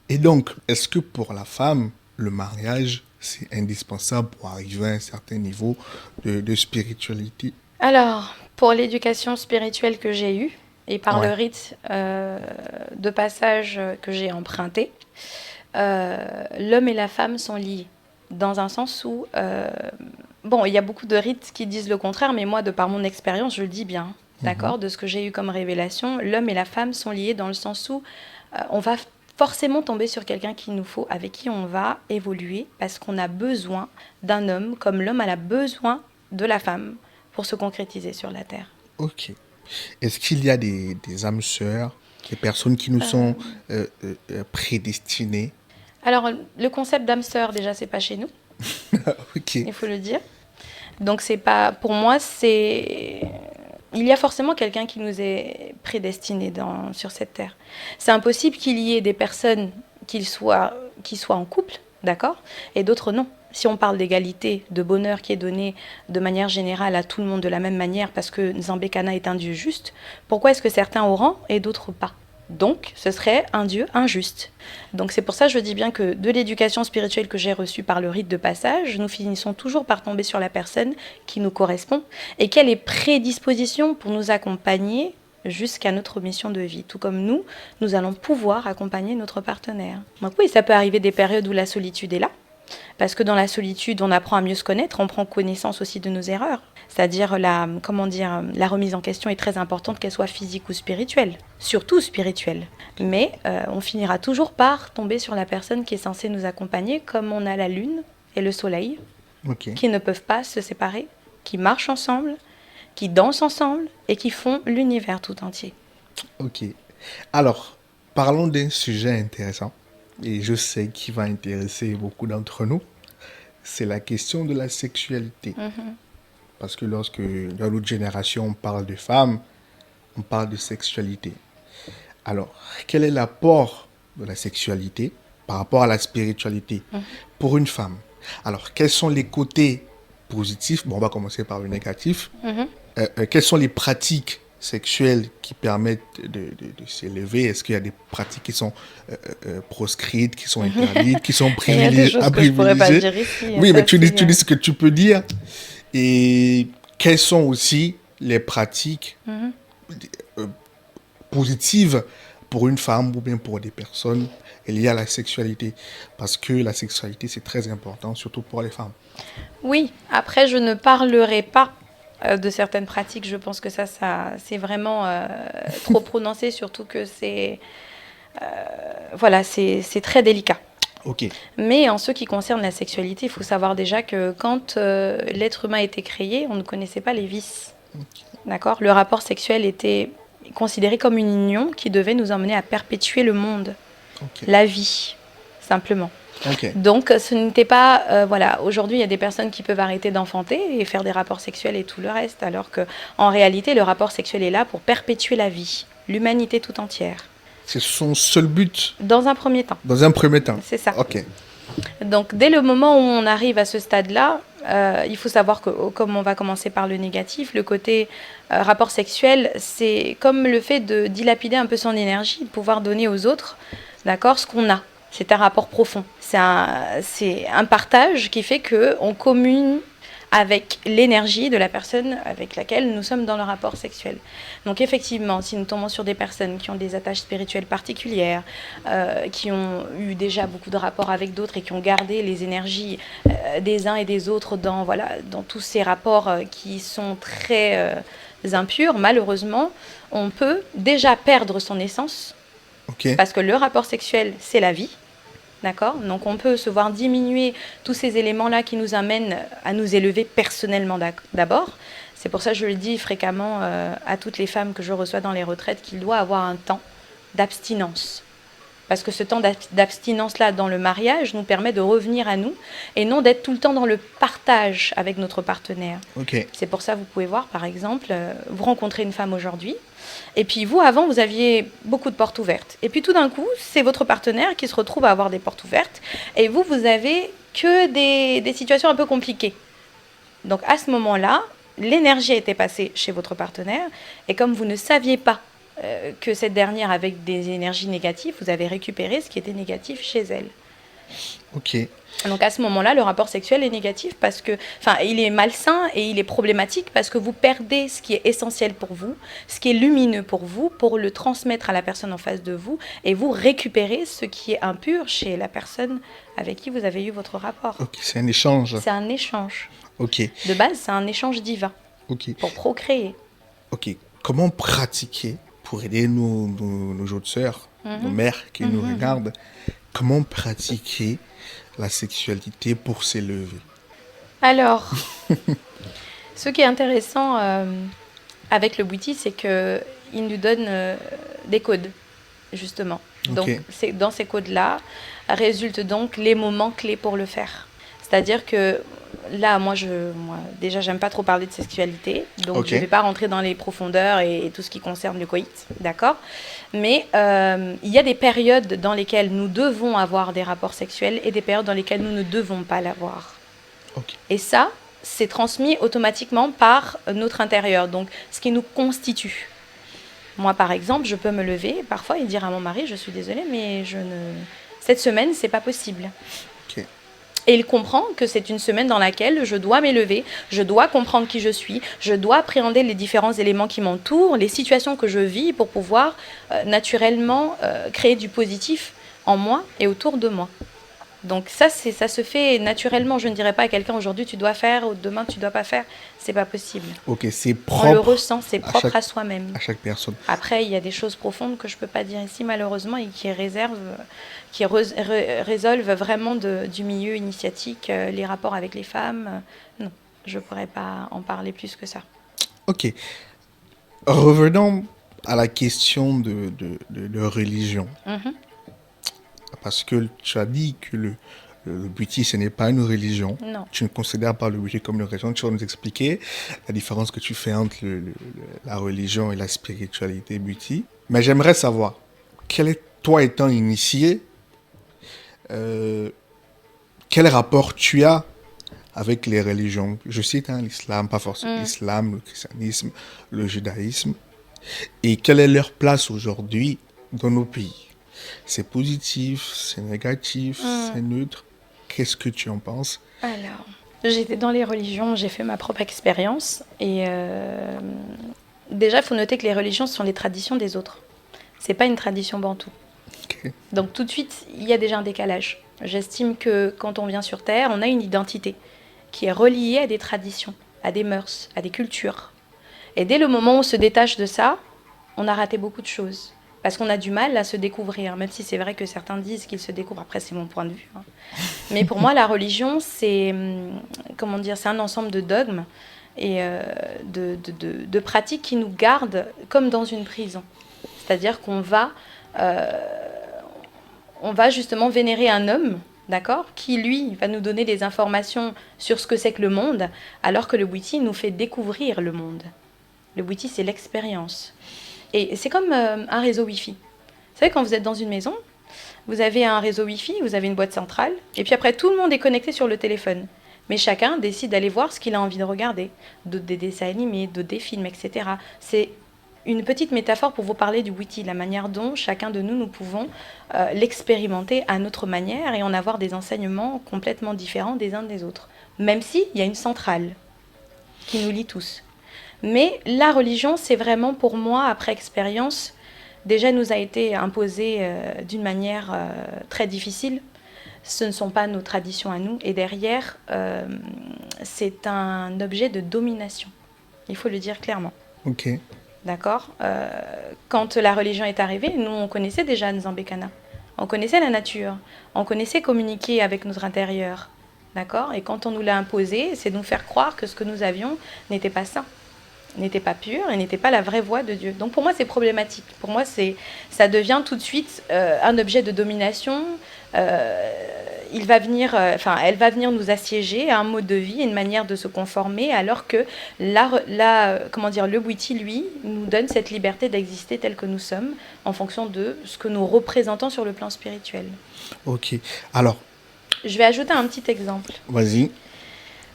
Et donc, est-ce que pour la femme, le mariage, c'est indispensable pour arriver à un certain niveau de spiritualité? Alors, pour l'éducation spirituelle que j'ai eue et par Ouais. le rite de passage que j'ai emprunté, l'homme et la femme sont liés. Dans un sens où, bon, il y a beaucoup de rites qui disent le contraire, mais moi, de par mon expérience, je le dis bien, d'accord, de ce que j'ai eu comme révélation, l'homme et la femme sont liés dans le sens où on va forcément tomber sur quelqu'un qu'il nous faut, avec qui on va évoluer, parce qu'on a besoin d'un homme, comme l'homme a besoin de la femme pour se concrétiser sur la terre. Ok. Est-ce qu'il y a des âmes sœurs, des personnes qui nous sont prédestinées? Alors, le concept d'âme sœur, déjà, c'est pas chez nous, Ok. il faut le dire. Donc, c'est pas, pour moi, c'est, il y a forcément quelqu'un qui nous est prédestiné sur cette terre. C'est impossible qu'il y ait des personnes qui soient en couple, d'accord, et d'autres non. Si on parle d'égalité, de bonheur qui est donné de manière générale à tout le monde de la même manière, parce que Nzambekana est un Dieu juste, pourquoi est-ce que certains auront et d'autres pas? Donc, ce serait un Dieu injuste. Donc, c'est pour ça que je dis bien que de l'éducation spirituelle que j'ai reçue par le rite de passage, nous finissons toujours par tomber sur la personne qui nous correspond et qui a les prédispositions pour nous accompagner jusqu'à notre mission de vie. Tout comme nous allons pouvoir accompagner notre partenaire. Donc oui, ça peut arriver des périodes où la solitude est là, parce que dans la solitude, on apprend à mieux se connaître, on prend connaissance aussi de nos erreurs. C'est-à-dire, la remise en question est très importante, qu'elle soit physique ou spirituelle. Surtout spirituelle. Mais on finira toujours par tomber sur la personne qui est censée nous accompagner, comme on a la lune et le soleil, Ok. qui ne peuvent pas se séparer, qui marchent ensemble, qui dansent ensemble et qui font l'univers tout entier. Ok. Alors, parlons d'un sujet intéressant, et je sais qu'il va intéresser beaucoup d'entre nous, c'est la question de la sexualité. Parce que lorsque, dans notre génération, on parle de femmes, on parle de sexualité. Alors, quel est l'apport de la sexualité par rapport à la spiritualité pour une femme? Alors, quels sont les côtés positifs? Bon, on va commencer par le négatif. Quelles sont les pratiques sexuelles qui permettent de s'élever? Est-ce qu'il y a des pratiques qui sont proscrites, qui sont interdites, qui sont Il y a des choses que je pourrais pas privilégiées? dire ici. Oui, ça, mais tu dis c'est, ce que tu peux dire. Et quelles sont aussi les pratiques positives pour une femme ou bien pour des personnes liées à la sexualité? Parce que la sexualité, c'est très important, surtout pour les femmes. Oui, après, je ne parlerai pas de certaines pratiques. Je pense que ça c'est vraiment trop prononcé, surtout que voilà, c'est très délicat. Ok. Mais en ce qui concerne la sexualité, il faut savoir déjà que quand l'être humain a été créé, on ne connaissait pas les vices. D'accord ? Le rapport sexuel était considéré comme une union qui devait nous emmener à perpétuer le monde, la vie, simplement. Ok. Donc, ce n'était pas... voilà, aujourd'hui, il y a des personnes qui peuvent arrêter d'enfanter et faire des rapports sexuels et tout le reste, alors qu'en réalité, le rapport sexuel est là pour perpétuer la vie, l'humanité tout entière. C'est son seul but Dans un premier temps. dans un premier temps. C'est ça. Ok. Donc, dès le moment où on arrive à ce stade-là, il faut savoir que, comme on va commencer par le négatif, le côté rapport sexuel, c'est comme le fait de dilapider un peu son énergie, de pouvoir donner aux autres, d'accord, ce qu'on a. C'est un rapport profond. C'est un partage qui fait qu'on commune avec l'énergie de la personne avec laquelle nous sommes dans le rapport sexuel. Donc effectivement, si nous tombons sur des personnes qui ont des attaches spirituelles particulières, qui ont eu déjà beaucoup de rapports avec d'autres et qui ont gardé les énergies des uns et des autres dans tous ces rapports qui sont très impurs, malheureusement, on peut déjà perdre son essence, Ok. parce que le rapport sexuel, c'est la vie. D'accord? Donc on peut se voir diminuer tous ces éléments-là qui nous amènent à nous élever personnellement d'abord. C'est pour ça que je le dis fréquemment à toutes les femmes que je reçois dans les retraites qu'il doit avoir un temps d'abstinence. Parce que ce temps d'abstinence-là dans le mariage nous permet de revenir à nous et non d'être tout le temps dans le partage avec notre partenaire. Ok. C'est pour ça que vous pouvez voir, par exemple, vous rencontrez une femme aujourd'hui, et puis vous, avant, vous aviez beaucoup de portes ouvertes. Et puis tout d'un coup, c'est votre partenaire qui se retrouve à avoir des portes ouvertes, et vous, vous avez que des situations un peu compliquées. Donc à ce moment-là, l'énergie était passée chez votre partenaire, et comme vous ne saviez pas que cette dernière avait des énergies négatives, vous avez récupéré ce qui était négatif chez elle. Ok. Donc à ce moment-là, le rapport sexuel est négatif parce que, enfin, il est malsain et il est problématique parce que vous perdez ce qui est essentiel pour vous, ce qui est lumineux pour vous, pour le transmettre à la personne en face de vous, et vous récupérez ce qui est impur chez la personne avec qui vous avez eu votre rapport. Ok, c'est un échange. C'est un échange. Ok. De base, c'est un échange divin Ok. pour procréer. Ok. Comment pratiquer pour aider nos autres sœurs, nos mères qui nous regardent? Comment pratiquer la sexualité pour s'élever? Alors, ce qui est intéressant avec le Bouti, c'est qu'il nous donne des codes, justement. Donc, dans ces codes-là résultent donc les moments clés pour le faire. C'est-à-dire que là, moi, déjà, j'aime pas trop parler de sexualité, donc je vais pas rentrer dans les profondeurs et tout ce qui concerne le coït, d'accord? Mais il y a des périodes dans lesquelles nous devons avoir des rapports sexuels et des périodes dans lesquelles nous ne devons pas l'avoir. Et ça, c'est transmis automatiquement par notre intérieur, donc ce qui nous constitue. Moi, par exemple, je peux me lever parfois et dire à mon mari, je suis désolée, mais cette semaine, c'est pas possible. Et il comprend que c'est une semaine dans laquelle je dois m'élever, je dois comprendre qui je suis, je dois appréhender les différents éléments qui m'entourent, les situations que je vis pour pouvoir naturellement créer du positif en moi et autour de moi. Donc ça se fait naturellement. Je ne dirais pas à quelqu'un aujourd'hui tu dois faire ou demain tu dois pas faire. C'est pas possible. Ok, c'est propre. On le ressent, c'est propre à soi-même. À chaque personne. Après, il y a des choses profondes que je peux pas dire ici malheureusement et qui résolvent vraiment du milieu initiatique, les rapports avec les femmes. Non, je pourrais pas en parler plus que ça. Ok. Revenons à la question de religion. Parce que tu as dit que le Bouti, ce n'est pas une religion. Non. Tu ne considères pas le Bouti comme une religion. Tu vas nous expliquer la différence que tu fais entre la religion et la spiritualité Bouti. Mais j'aimerais savoir, toi étant initié, quel rapport tu as avec les religions? Je cite l'islam, pas forcément l'islam, le christianisme, le judaïsme. Et quelle est leur place aujourd'hui dans nos pays? C'est positif, c'est négatif, c'est neutre. Qu'est-ce que tu en penses? Alors, j'étais dans les religions, j'ai fait ma propre expérience. Et déjà, il faut noter que les religions sont les traditions des autres. C'est pas une tradition bantoue. Okay. Donc tout de suite, il y a déjà un décalage. J'estime que quand on vient sur Terre, on a une identité qui est reliée à des traditions, à des mœurs, à des cultures. Et dès le moment où on se détache de ça, on a raté beaucoup de choses. Parce qu'on a du mal à se découvrir, même si c'est vrai que certains disent qu'ils se découvrent. Après, c'est mon point de vue. Mais pour moi, la religion, c'est un ensemble de dogmes et de pratiques qui nous gardent comme dans une prison. C'est-à-dire qu'on va justement vénérer un homme, d'accord, qui, lui, va nous donner des informations sur ce que c'est que le monde, alors que le Bouti nous fait découvrir le monde. Le Bouti, c'est l'expérience. Et c'est comme un réseau Wi-Fi. Vous savez, quand vous êtes dans une maison, vous avez un réseau Wi-Fi, vous avez une boîte centrale, et puis après, tout le monde est connecté sur le téléphone. Mais chacun décide d'aller voir ce qu'il a envie de regarder, d'autres des dessins animés, d'autres des films, etc. C'est une petite métaphore pour vous parler du Bouti, la manière dont chacun de nous pouvons l'expérimenter à notre manière et en avoir des enseignements complètement différents des uns des autres. Même s'il y a une centrale qui nous lie tous. Mais la religion, c'est vraiment pour moi, après expérience, déjà nous a été imposée d'une manière très difficile. Ce ne sont pas nos traditions à nous. Et derrière, c'est un objet de domination. Il faut le dire clairement. Ok. D'accord. Quand la religion est arrivée, nous, on connaissait déjà Nzambekana. On connaissait la nature. On connaissait communiquer avec notre intérieur. D'accord? Et quand on nous l'a imposé, c'est nous faire croire que ce que nous avions n'était pas sain, n'était pas pur et n'était pas la vraie voie de Dieu. Donc pour moi, c'est problématique. Pour moi, ça devient tout de suite un objet de domination. Elle va venir nous assiéger à un mode de vie, une manière de se conformer, alors que le Bwiti, lui, nous donne cette liberté d'exister tel que nous sommes, en fonction de ce que nous représentons sur le plan spirituel. Ok. Alors, je vais ajouter un petit exemple. Vas-y.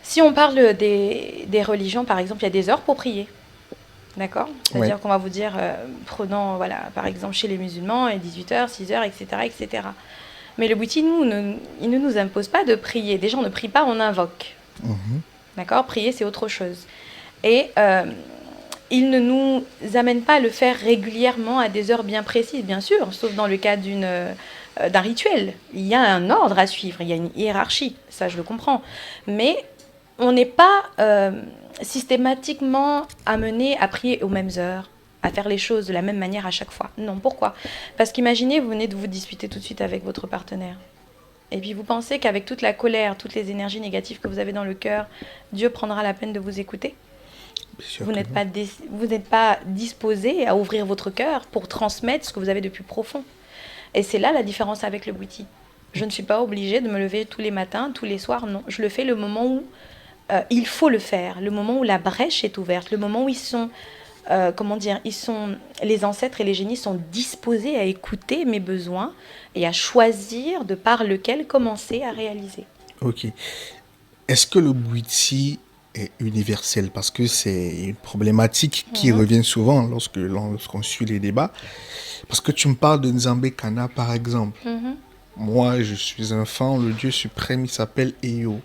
Si on parle des religions, par exemple, il y a des heures pour prier. D'accord? C'est-à-dire qu'on va vous dire, prenons, par exemple, chez les musulmans, 18h, 6h, etc., etc. Mais le Bwiti, il ne nous impose pas de prier. Déjà, on ne prie pas, on invoque. D'accord? Prier, c'est autre chose. Et il ne nous amène pas à le faire régulièrement à des heures bien précises, bien sûr, sauf dans le cas d'un rituel. Il y a un ordre à suivre, il y a une hiérarchie, ça je le comprends. Mais on n'est pas systématiquement amené à prier aux mêmes heures, à faire les choses de la même manière à chaque fois. Non, pourquoi? Parce qu'imaginez, vous venez de vous disputer tout de suite avec votre partenaire. Et puis vous pensez qu'avec toute la colère, toutes les énergies négatives que vous avez dans le cœur, Dieu prendra la peine de vous écouter? Vous n'êtes pas disposé à ouvrir votre cœur pour transmettre ce que vous avez de plus profond. Et c'est là la différence avec le Bwiti. Je ne suis pas obligée de me lever tous les matins, tous les soirs, non. Je le fais le moment où il faut le faire, le moment où la brèche est ouverte, le moment où les ancêtres et les génies sont disposés à écouter mes besoins et à choisir de par lequel commencer à réaliser. Ok. Est-ce que le Bwiti est universel? Parce que c'est une problématique qui revient souvent lorsqu'on suit les débats. Parce que tu me parles de Nzambe Kana, par exemple. Moi, je suis un fan, le Dieu suprême, il s'appelle Eyo.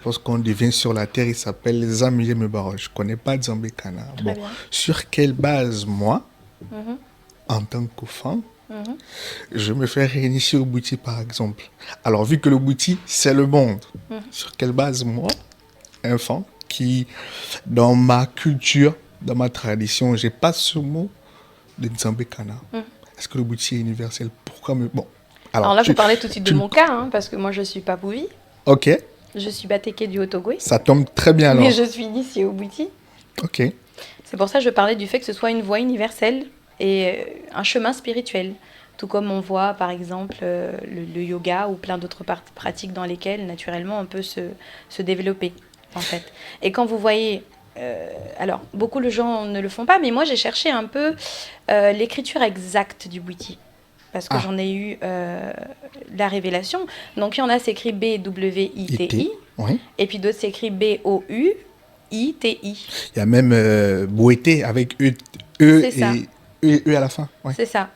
Lorsqu'on devient sur la terre, il s'appelle Zamiye Mebaro. Je ne connais pas Nzambe Kana. Bon, sur quelle base, moi, en tant que fan, je me fais réinitier au Bwiti, par exemple? Alors, vu que le Bwiti, c'est le monde, sur quelle base, moi, un fan, qui, dans ma culture, dans ma tradition, je n'ai pas ce mot de Nzambe Kana. Est-ce que le Bwiti est universel? Pourquoi me... Bon. Alors là, vous parlez tout de suite de mon cas, parce que moi, je ne suis pas Bouvi. Ok. Je suis Bateke du Haut-Togoé. Ça tombe très bien alors. Mais je suis initiée au Bwiti. Ok. C'est pour ça que je parlais du fait que ce soit une voie universelle et un chemin spirituel. Tout comme on voit, par exemple, le yoga ou plein d'autres pratiques dans lesquelles, naturellement, on peut se développer, en fait. Et quand vous voyez... alors, beaucoup de gens ne le font pas, mais moi, j'ai cherché un peu l'écriture exacte du Bwiti. Parce que j'en ai eu la révélation. Donc, il y en a, c'est écrit B-W-I-T-I. Oui. Et puis d'autres, c'est écrit B-O-U-I-T-I. Il y a même Boété avec E à la fin. Ouais. C'est ça.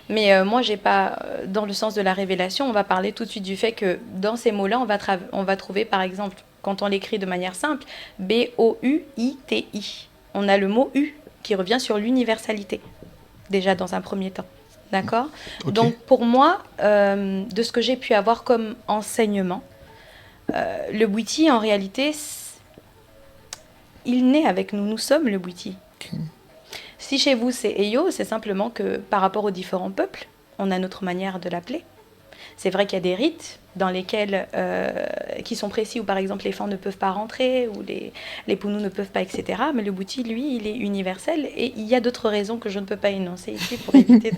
Mais moi, j'ai pas... dans le sens de la révélation, on va parler tout de suite du fait que dans ces mots-là, on va trouver, par exemple, quand on l'écrit de manière simple, B-O-U-I-T-I. On a le mot U qui revient sur l'universalité, déjà dans un premier temps. D'accord? Okay. Donc, pour moi, de ce que j'ai pu avoir comme enseignement, le Bwiti, en réalité, il naît avec nous. Nous sommes le Bwiti. Okay. Si chez vous, c'est Eyo, c'est simplement que par rapport aux différents peuples, on a notre manière de l'appeler. C'est vrai qu'il y a des rites dans lesquels, qui sont précis, où par exemple les femmes ne peuvent pas rentrer, ou les pounous ne peuvent pas, etc. Mais le Bwiti, lui, il est universel. Et il y a d'autres raisons que je ne peux pas énoncer ici pour éviter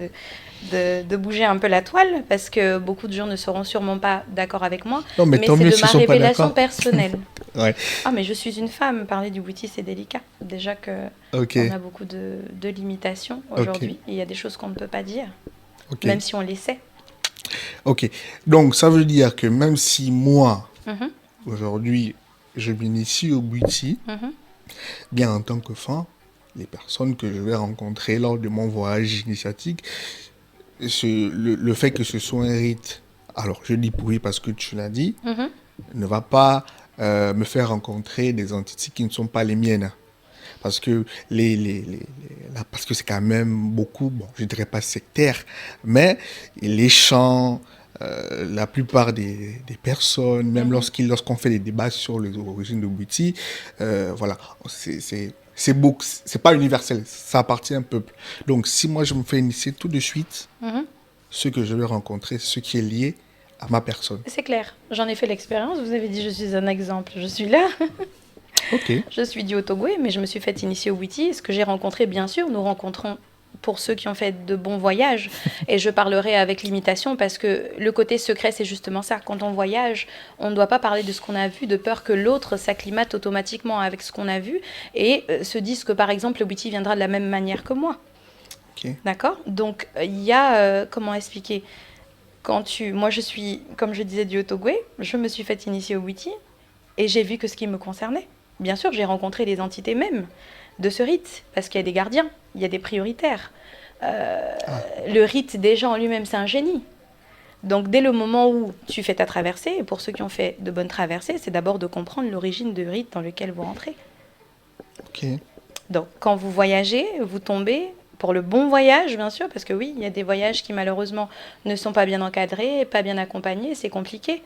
de bouger un peu la toile, parce que beaucoup de gens ne seront sûrement pas d'accord avec moi. Non, mais c'est de ma révélation personnelle. Ouais. Ah, mais je suis une femme. Parler du Bwiti, c'est délicat. Déjà qu'on a beaucoup de limitations aujourd'hui. Il y a des choses qu'on ne peut pas dire, même si on les sait. Ok, donc ça veut dire que même si moi, aujourd'hui, je m'initie au Bwiti, bien en tant que fan, les personnes que je vais rencontrer lors de mon voyage initiatique, le fait que ce soit un rite, alors je dis oui parce que tu l'as dit, ne va pas me faire rencontrer des entités qui ne sont pas les miennes. Parce que, parce que c'est quand même beaucoup, bon, je ne dirais pas sectaire, mais les chants, la plupart des personnes, même lorsqu'on fait des débats sur les origines de Bwiti, voilà, c'est pas universel, ça appartient à un peuple. Donc, si moi je me fais initier tout de suite, ce que je vais rencontrer, ce qui est lié à ma personne. C'est clair, j'en ai fait l'expérience. Vous avez dit je suis un exemple, je suis là. Ok. Je suis du Haut-Ogooué, mais je me suis fait initier au Witi. Ce que j'ai rencontré, bien sûr, nous rencontrons pour ceux qui ont fait de bons voyages. Et je parlerai avec limitation parce que le côté secret, c'est justement ça. Quand on voyage, on ne doit pas parler de ce qu'on a vu, de peur que l'autre s'acclimate automatiquement avec ce qu'on a vu et se dise que, par exemple, le Witi viendra de la même manière que moi. Ok. D'accord? Donc, il y a... comment expliquer? Moi, je suis, comme je disais, du Haut-Ogooué. Je me suis fait initier au Witi et j'ai vu que ce qui me concernait. Bien sûr, j'ai rencontré les entités mêmes de ce rite, parce qu'il y a des gardiens, il y a des prioritaires. Le rite, déjà en lui-même, c'est un génie. Donc, dès le moment où tu fais ta traversée, et pour ceux qui ont fait de bonnes traversées, c'est d'abord de comprendre l'origine du rite dans lequel vous rentrez. Ok. Donc, quand vous voyagez, vous tombez pour le bon voyage, bien sûr, parce que oui, il y a des voyages qui, malheureusement, ne sont pas bien encadrés, pas bien accompagnés, c'est compliqué.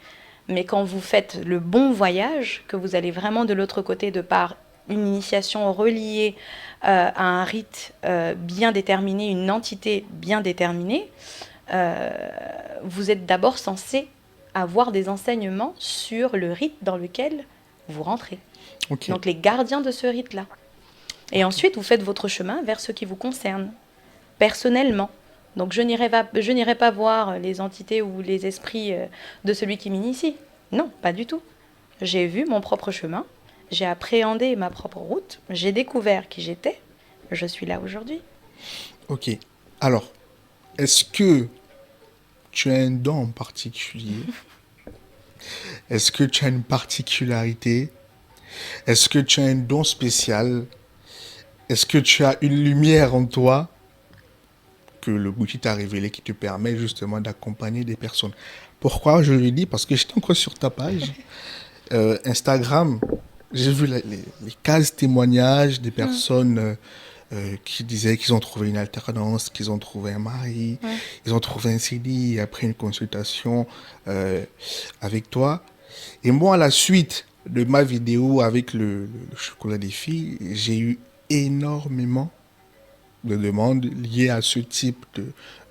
Mais quand vous faites le bon voyage, que vous allez vraiment de l'autre côté de par une initiation reliée à un rite bien déterminé, une entité bien déterminée, vous êtes d'abord censé avoir des enseignements sur le rite dans lequel vous rentrez. Ok. Donc les gardiens de ce rite-là. Et ensuite, vous faites votre chemin vers ce qui vous concerne, personnellement. Donc je n'irai pas voir les entités ou les esprits de celui qui m'initie. Non, pas du tout. J'ai vu mon propre chemin, j'ai appréhendé ma propre route, j'ai découvert qui j'étais, je suis là aujourd'hui. Ok. Alors, est-ce que tu as un don en particulier? Est-ce que tu as une particularité? Est-ce que tu as un don spécial? Est-ce que tu as une lumière en toi que le Bouddhi t'a révélé qui te permet justement d'accompagner des personnes? Pourquoi je le dis? Parce que j'étais encore sur ta page Instagram. J'ai vu les cases témoignages des personnes qui disaient qu'ils ont trouvé une alternance, qu'ils ont trouvé un mari, ils ont trouvé un CDI après une consultation avec toi. Et moi, à la suite de ma vidéo avec le chocolat des filles, j'ai eu énormément de demandes liées à ce type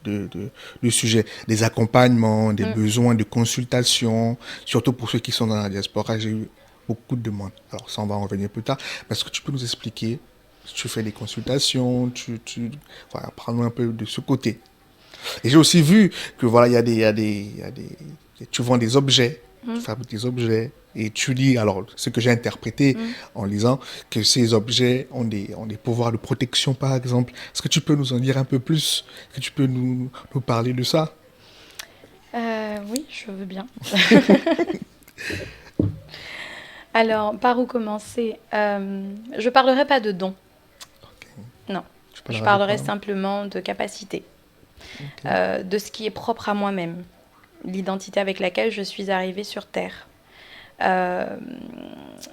de sujet. Des accompagnements, des besoins de consultation, surtout pour ceux qui sont dans la diaspora. J'ai eu beaucoup de demandes. Alors, ça, on va en revenir plus tard. Mais est-ce que tu peux nous expliquer? Tu fais des consultations, voilà, parle-nous un peu de ce côté. Et j'ai aussi vu que voilà, tu vends des objets, tu fabriques des objets, et tu dis, alors ce que j'ai interprété en lisant, que ces objets ont des pouvoirs de protection, par exemple. Est-ce que tu peux nous en dire un peu plus? Est-ce que tu peux nous parler de ça? Oui, je veux bien. Alors, par où commencer? Je ne parlerai pas de dons. Non, je parlerai simplement de capacité, de ce qui est propre à moi-même, l'identité avec laquelle je suis arrivée sur Terre.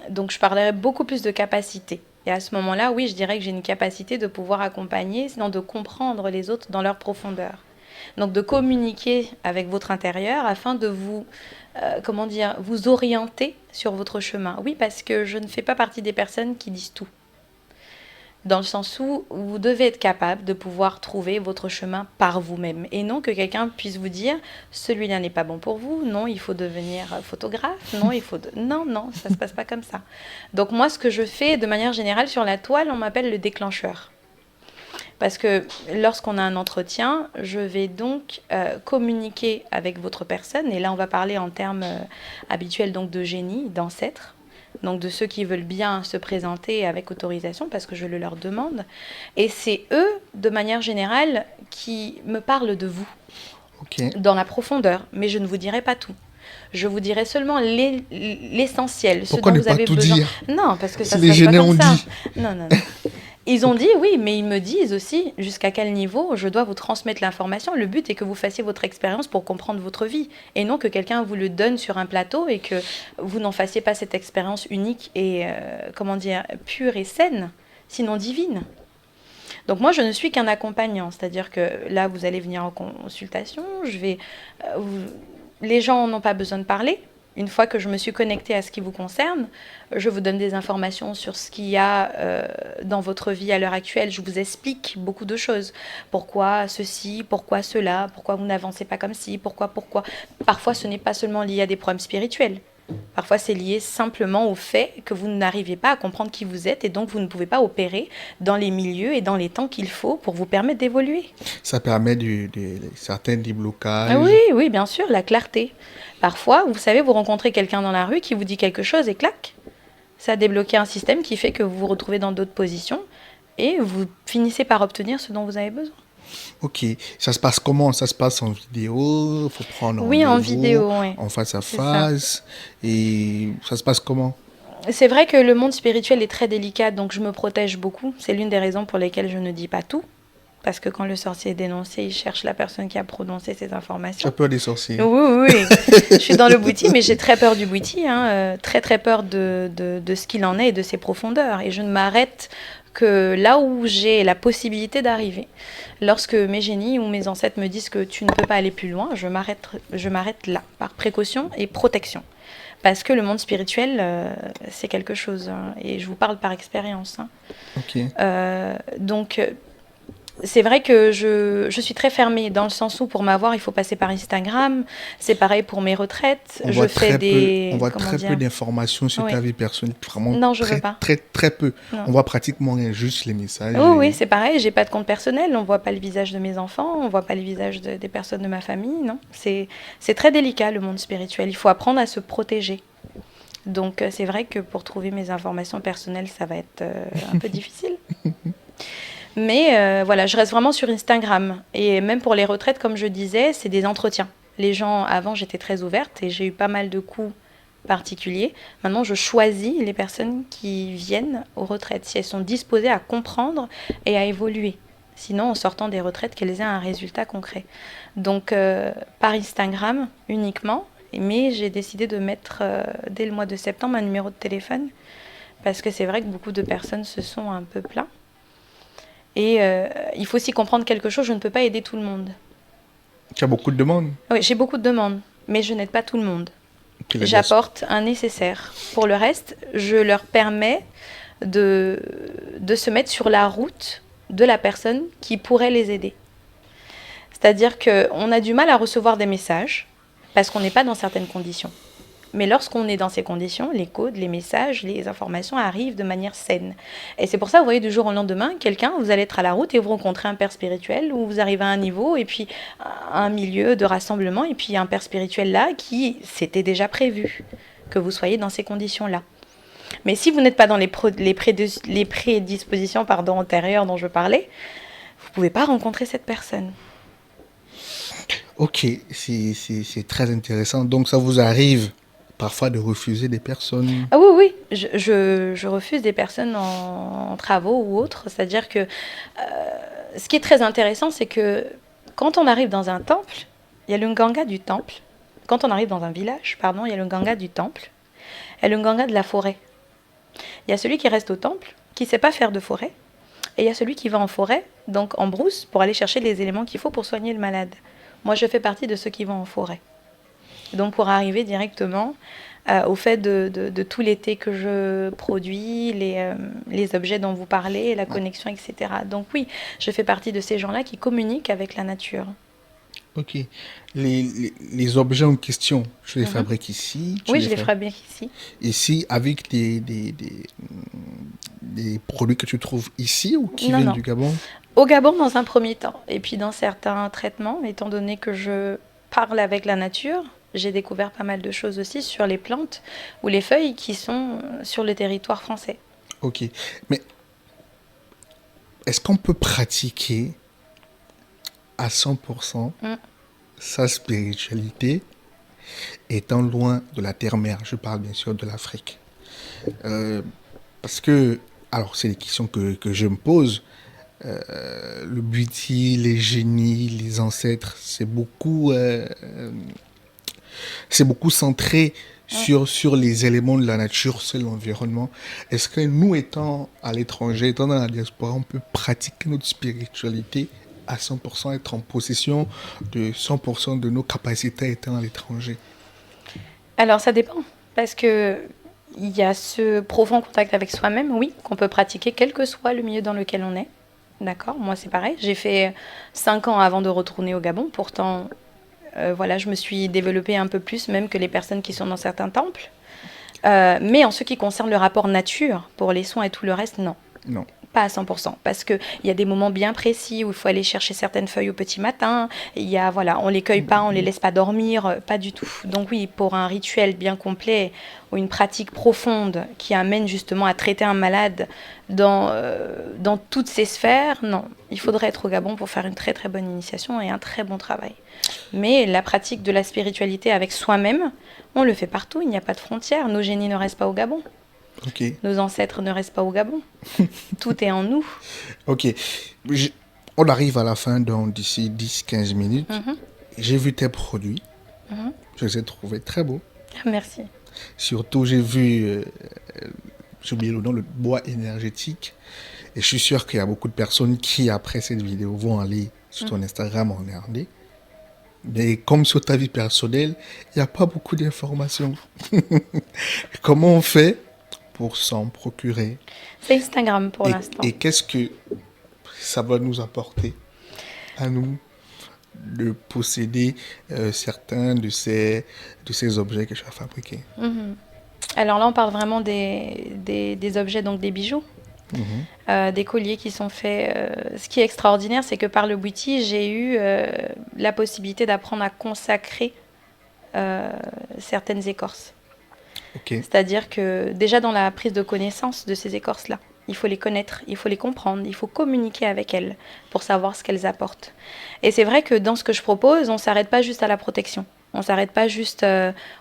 Donc je parlerai beaucoup plus de capacité. Et à ce moment-là, oui, je dirais que j'ai une capacité de pouvoir accompagner, sinon de comprendre les autres dans leur profondeur. Donc de communiquer avec votre intérieur afin de vous, vous orienter sur votre chemin. Oui, parce que je ne fais pas partie des personnes qui disent tout. Dans le sens où vous devez être capable de pouvoir trouver votre chemin par vous-même. Et non que quelqu'un puisse vous dire « celui-là n'est pas bon pour vous, non, il faut devenir photographe, non, Non, ça ne se passe pas comme ça. » Donc moi, ce que je fais de manière générale sur la toile, on m'appelle le déclencheur. Parce que lorsqu'on a un entretien, je vais donc communiquer avec votre personne. Et là, on va parler en termes habituels donc, de génie, d'ancêtre. Donc de ceux qui veulent bien se présenter avec autorisation parce que je le leur demande. Et c'est eux, de manière générale, qui me parlent de vous dans la profondeur. Mais je ne vous dirai pas tout. Je vous dirai seulement l'essentiel, ce dont vous avez besoin. Non, parce que ça ne se passe pas comme ça. Non. Ils ont dit oui, mais ils me disent aussi jusqu'à quel niveau je dois vous transmettre l'information. Le but est que vous fassiez votre expérience pour comprendre votre vie et non que quelqu'un vous le donne sur un plateau et que vous n'en fassiez pas cette expérience unique et pure et saine, sinon divine. Donc moi, je ne suis qu'un accompagnant, c'est-à-dire que là, vous allez venir en consultation, les gens n'ont pas besoin de parler. Une fois que je me suis connectée à ce qui vous concerne, je vous donne des informations sur ce qu'il y a dans votre vie à l'heure actuelle. Je vous explique beaucoup de choses. Pourquoi ceci, pourquoi cela, pourquoi vous n'avancez pas comme ci, pourquoi. Parfois, ce n'est pas seulement lié à des problèmes spirituels. Parfois, c'est lié simplement au fait que vous n'arrivez pas à comprendre qui vous êtes et donc vous ne pouvez pas opérer dans les milieux et dans les temps qu'il faut pour vous permettre d'évoluer. Ça permet certains déblocages. Ah oui, oui, bien sûr, la clarté. Parfois, vous savez, vous rencontrez quelqu'un dans la rue qui vous dit quelque chose et clac, ça a débloqué un système qui fait que vous vous retrouvez dans d'autres positions et vous finissez par obtenir ce dont vous avez besoin. Ok, ça se passe comment? Ça se passe en vidéo? Faut prendre Oui, en rendez-vous, vidéo, oui. en face à C'est face. Et ça se passe comment? C'est vrai que le monde spirituel est très délicat, donc je me protège beaucoup. C'est l'une des raisons pour lesquelles je ne dis pas tout. Parce que quand le sorcier est dénoncé, il cherche la personne qui a prononcé ces informations. Tu as peur des sorciers? Oui, oui, oui. Je suis dans le bouti, mais j'ai très peur du bouti. Très, très peur de ce qu'il en est et de ses profondeurs. Et je ne m'arrête que là où j'ai la possibilité d'arriver. Lorsque mes génies ou mes ancêtres me disent que tu ne peux pas aller plus loin, je m'arrête là, par précaution et protection. Parce que le monde spirituel, c'est quelque chose. Et je vous parle par expérience. Ok. Donc, c'est vrai que je suis très fermée dans le sens où pour m'avoir, il faut passer par Instagram. C'est pareil pour mes retraites. On voit très peu d'informations sur ta vie personnelle. Vraiment non, je veux pas. Très, très peu. Non. On voit pratiquement juste les messages. Oui, c'est pareil. J'ai pas de compte personnel. On voit pas le visage de mes enfants. On voit pas le visage des personnes de ma famille. Non, c'est très délicat le monde spirituel. Il faut apprendre à se protéger. Donc, c'est vrai que pour trouver mes informations personnelles, ça va être un peu difficile. Mais voilà, je reste vraiment sur Instagram. Et même pour les retraites, comme je disais, c'est des entretiens. Les gens, avant, j'étais très ouverte et j'ai eu pas mal de coups particuliers. Maintenant, je choisis les personnes qui viennent aux retraites, si elles sont disposées à comprendre et à évoluer. Sinon, en sortant des retraites, qu'elles aient un résultat concret. Donc, par Instagram uniquement. Mais j'ai décidé de mettre, dès le mois de septembre, un numéro de téléphone. Parce que c'est vrai que beaucoup de personnes se sont un peu plaintes. Et il faut aussi comprendre quelque chose, je ne peux pas aider tout le monde. Tu as beaucoup de demandes? Oui, j'ai beaucoup de demandes, mais je n'aide pas tout le monde. J'apporte un nécessaire. Pour le reste, je leur permets de se mettre sur la route de la personne qui pourrait les aider. C'est-à-dire qu'on a du mal à recevoir des messages parce qu'on n'est pas dans certaines conditions. Mais lorsqu'on est dans ces conditions, les codes, les messages, les informations arrivent de manière saine. Et c'est pour ça, vous voyez, du jour au lendemain, vous allez être à la route et vous rencontrez un père spirituel ou vous arrivez à un niveau et puis à un milieu de rassemblement et puis il y a un père spirituel là qui s'était déjà prévu que vous soyez dans ces conditions-là. Mais si vous n'êtes pas dans les prédispositions antérieures dont je parlais, vous ne pouvez pas rencontrer cette personne. Ok, c'est très intéressant. Donc ça vous arrive parfois de refuser des personnes? Ah oui, je refuse des personnes en travaux ou autres. C'est-à-dire que ce qui est très intéressant, c'est que quand on arrive dans un temple, il y a le Nganga du temple. Quand on arrive dans un village, il y a le Nganga du temple et le Nganga de la forêt. Il y a celui qui reste au temple, qui ne sait pas faire de forêt, et il y a celui qui va en forêt, donc en brousse, pour aller chercher les éléments qu'il faut pour soigner le malade. Moi, je fais partie de ceux qui vont en forêt. Donc pour arriver directement au fait de tout l'été que je produis, les objets dont vous parlez, la connexion, etc. Donc oui, je fais partie de ces gens-là qui communiquent avec la nature. Ok. Les objets en question, tu les fabriques ici? Oui, je les fabrique ici. Ici, avec des produits que tu trouves ici ou qui viennent du Gabon? Au Gabon, dans un premier temps. Et puis dans certains traitements, étant donné que je parle avec la nature, j'ai découvert pas mal de choses aussi sur les plantes ou les feuilles qui sont sur le territoire français. Ok. Mais est-ce qu'on peut pratiquer à 100% sa spiritualité étant loin de la terre-mère? Je parle bien sûr de l'Afrique. Parce que, alors c'est des questions que je me pose. Le Bwiti, les génies, les ancêtres, c'est beaucoup centré sur les éléments de la nature, sur l'environnement. Est-ce que nous, étant à l'étranger, étant dans la diaspora, on peut pratiquer notre spiritualité à 100%, être en possession de 100% de nos capacités étant à l'étranger? Alors ça dépend, parce que il y a ce profond contact avec soi-même, oui, qu'on peut pratiquer quel que soit le milieu dans lequel on est. D'accord, moi c'est pareil. J'ai fait 5 ans avant de retourner au Gabon. Pourtant, voilà, je me suis développée un peu plus même que les personnes qui sont dans certains temples. Mais en ce qui concerne le rapport nature, pour les soins et tout le reste, non. Non. Pas à 100%, parce qu'il y a des moments bien précis où il faut aller chercher certaines feuilles au petit matin. Il y a, voilà, on les cueille pas, on les laisse pas dormir, pas du tout. Donc oui, pour un rituel bien complet ou une pratique profonde qui amène justement à traiter un malade dans toutes ces sphères, non. Il faudrait être au Gabon pour faire une très très bonne initiation et un très bon travail. Mais la pratique de la spiritualité avec soi-même, on le fait partout, il n'y a pas de frontières. Nos génies ne restent pas au Gabon. Ok. Nos ancêtres ne restent pas au Gabon. Tout est en nous. Ok. On arrive à la fin d'ici 10-15 minutes. Mhm. J'ai vu tes produits. Mhm. Je les ai trouvés très beaux. Merci. Surtout, j'ai vu, j'ai oublié le nom, le bois énergétique. Et je suis sûr qu'il y a beaucoup de personnes qui, après cette vidéo, vont aller sur ton Instagram regarder. Mais comme sur ta vie personnelle, il n'y a pas beaucoup d'informations. Comment on fait pour s'en procurer? C'est Instagram pour l'instant. Et qu'est-ce que ça va nous apporter à nous de posséder certains de ces objets que tu as fabriqués? Mhm. Alors là, on parle vraiment des objets, donc des bijoux, des colliers qui sont faits. Ce qui est extraordinaire, c'est que par le Bouti, j'ai eu la possibilité d'apprendre à consacrer certaines écorces. Ok. C'est-à-dire que déjà dans la prise de connaissance de ces écorces-là, il faut les connaître, il faut les comprendre, il faut communiquer avec elles pour savoir ce qu'elles apportent. Et c'est vrai que dans ce que je propose, on ne s'arrête pas juste à la protection. On ne s'arrête pas juste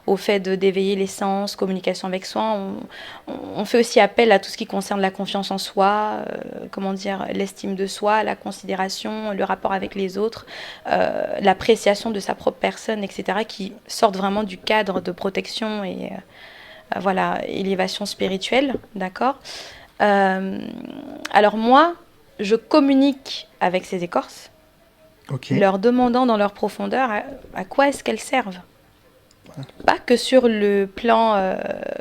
au fait d'éveiller les sens, communication avec soi. On fait aussi appel à tout ce qui concerne la confiance en soi, comment dire, l'estime de soi, la considération, le rapport avec les autres, l'appréciation de sa propre personne, etc., qui sortent vraiment du cadre de protection et voilà, élévation spirituelle, d'accord. Alors moi, je communique avec ces écorces, Ok. leur demandant dans leur profondeur à quoi est-ce qu'elles servent. Pas que sur le plan,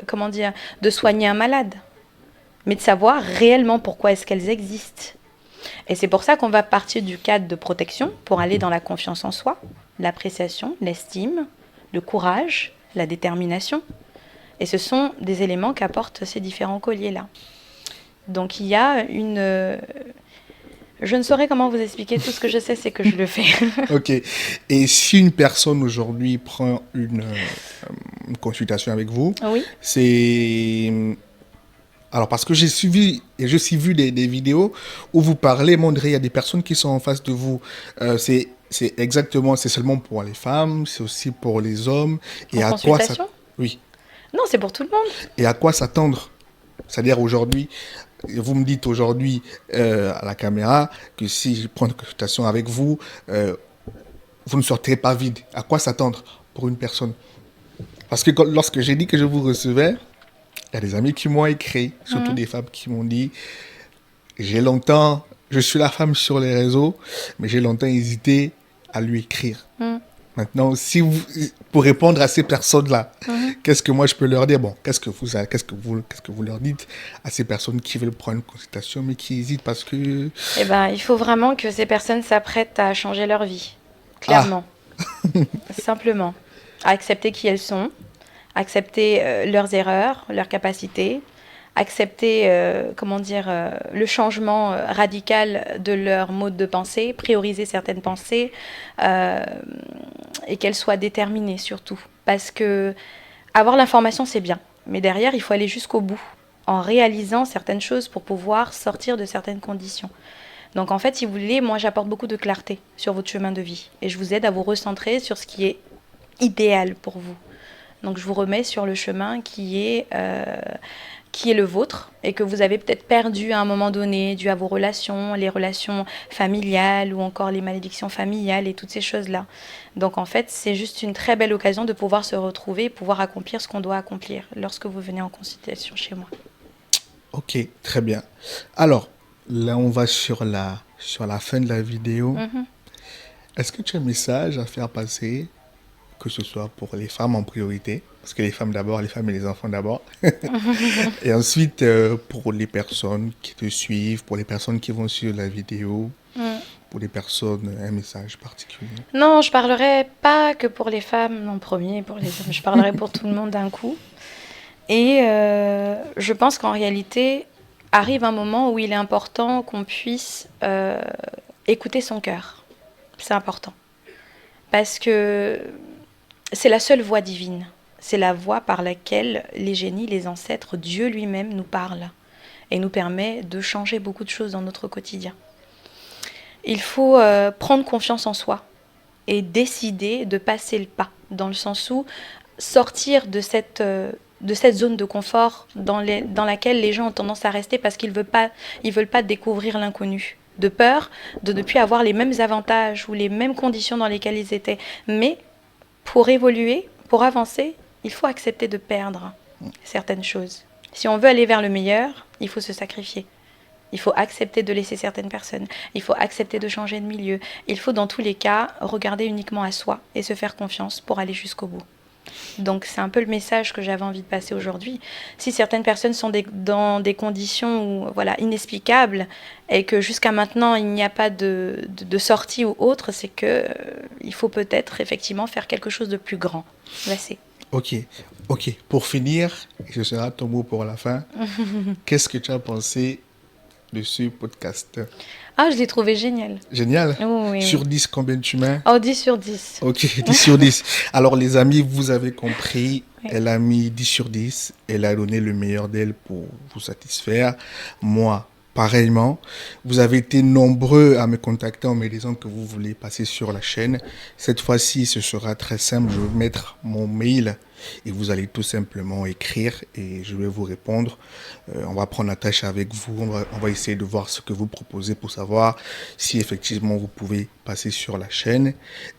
comment dire, de soigner un malade, mais de savoir réellement pourquoi est-ce qu'elles existent. Et c'est pour ça qu'on va partir du cadre de protection pour aller dans la confiance en soi, l'appréciation, l'estime, le courage, la détermination. Et ce sont des éléments qu'apportent ces différents colliers-là. Donc il y a une... Je ne saurais comment vous expliquer, tout ce que je sais, c'est que je le fais. Ok. Et si une personne aujourd'hui prend une consultation avec vous, Oui. c'est... Alors, parce que j'ai suivi et je suis vu des vidéos où vous parlez, Mondré, il y a des personnes qui sont en face de vous. C'est exactement, c'est seulement pour les femmes, c'est aussi pour les hommes. Et En à quoi consultation ? Oui. Non, c'est pour tout le monde. Et à quoi s'attendre? C'est-à-dire aujourd'hui, vous me dites aujourd'hui à la caméra que si je prends une consultation avec vous, vous ne sortirez pas vide. À quoi s'attendre pour une personne? Parce que lorsque j'ai dit que je vous recevais, il y a des amis qui m'ont écrit, surtout des femmes qui m'ont dit, je suis la femme sur les réseaux, mais j'ai longtemps hésité à lui écrire. Maintenant, pour répondre à ces personnes-là, qu'est-ce que moi je peux leur dire? Bon, qu'est-ce que vous leur dites à ces personnes qui veulent prendre une consultation, mais qui hésitent parce que... Eh ben, il faut vraiment que ces personnes s'apprêtent à changer leur vie, clairement. Simplement. À accepter qui elles sont, accepter leurs erreurs, leurs capacités, accepter le changement radical de leur mode de pensée, prioriser certaines pensées et qu'elles soient déterminées surtout. Parce que avoir l'information, c'est bien, mais derrière, il faut aller jusqu'au bout en réalisant certaines choses pour pouvoir sortir de certaines conditions. Donc en fait, si vous voulez, moi j'apporte beaucoup de clarté sur votre chemin de vie et je vous aide à vous recentrer sur ce qui est idéal pour vous. Donc je vous remets sur le chemin qui est le vôtre et que vous avez peut-être perdu à un moment donné dû à vos relations, les relations familiales ou encore les malédictions familiales et toutes ces choses-là. Donc en fait, c'est juste une très belle occasion de pouvoir se retrouver et pouvoir accomplir ce qu'on doit accomplir lorsque vous venez en consultation chez moi. Ok, très bien. Alors, là, on va sur la fin de la vidéo. Est-ce que tu as un message à faire passer que ce soit pour les femmes en priorité, parce que les femmes d'abord, les femmes et les enfants d'abord. Et ensuite, pour les personnes qui te suivent, pour les personnes qui vont suivre la vidéo, pour les personnes, un message particulier. Non, je parlerai pas que pour les femmes en premier, pour les hommes. Je parlerai pour tout le monde d'un coup. Et je pense qu'en réalité, arrive un moment où il est important qu'on puisse écouter son cœur. C'est important. Parce que c'est la seule voix divine. C'est la voix par laquelle les génies, les ancêtres, Dieu lui-même nous parle et nous permet de changer beaucoup de choses dans notre quotidien. Il faut prendre confiance en soi et décider de passer le pas, dans le sens où sortir de cette zone de confort dans laquelle les gens ont tendance à rester parce qu'ils veulent pas découvrir l'inconnu, de peur de ne plus avoir les mêmes avantages ou les mêmes conditions dans lesquelles ils étaient. Mais pour évoluer, pour avancer, il faut accepter de perdre certaines choses. Si on veut aller vers le meilleur, il faut se sacrifier. Il faut accepter de laisser certaines personnes. Il faut accepter de changer de milieu. Il faut dans tous les cas regarder uniquement à soi et se faire confiance pour aller jusqu'au bout. Donc c'est un peu le message que j'avais envie de passer aujourd'hui. Si certaines personnes sont dans des conditions inexplicables et que jusqu'à maintenant il n'y a pas de sortie ou autre, c'est que il faut peut-être effectivement faire quelque chose de plus grand. Merci. Ok. Pour finir, ce sera ton mot pour la fin. Qu'est-ce que tu as pensé de ce podcast? Je l'ai trouvé génial. Génial. Oui. Sur 10, combien tu mets? 10 sur 10. Ok, 10 sur 10. Alors les amis, vous avez compris, Oui. Elle a mis 10 sur 10. Elle a donné le meilleur d'elle pour vous satisfaire. Moi, pareillement. Vous avez été nombreux à me contacter en me disant que vous voulez passer sur la chaîne. Cette fois-ci, ce sera très simple. Je vais mettre mon mail et vous allez tout simplement écrire et je vais vous répondre. On va prendre la tâche avec vous. On va essayer de voir ce que vous proposez pour savoir si effectivement vous pouvez passer sur la chaîne.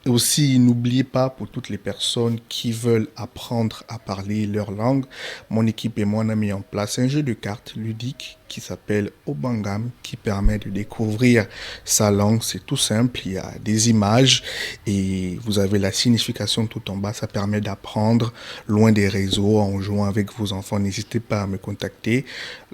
Et aussi, n'oubliez pas, pour toutes les personnes qui veulent apprendre à parler leur langue, mon équipe et moi on a mis en place un jeu de cartes ludique qui s'appelle Obangam, qui permet de découvrir sa langue. C'est tout simple, il y a des images et vous avez la signification tout en bas. Ça permet d'apprendre loin des réseaux en jouant avec vos enfants. N'hésitez pas à me contacter.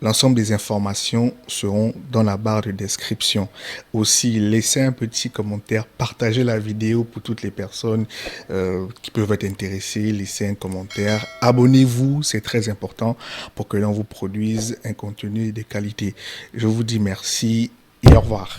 L'ensemble des informations seront dans la barre de description. Aussi, laissez un petit commentaire, partagez la vidéo pour toutes les personnes qui peuvent être intéressées. Laissez un commentaire, abonnez-vous, c'est très important pour que l'on vous produise un contenu de qualité. Je vous dis merci et au revoir.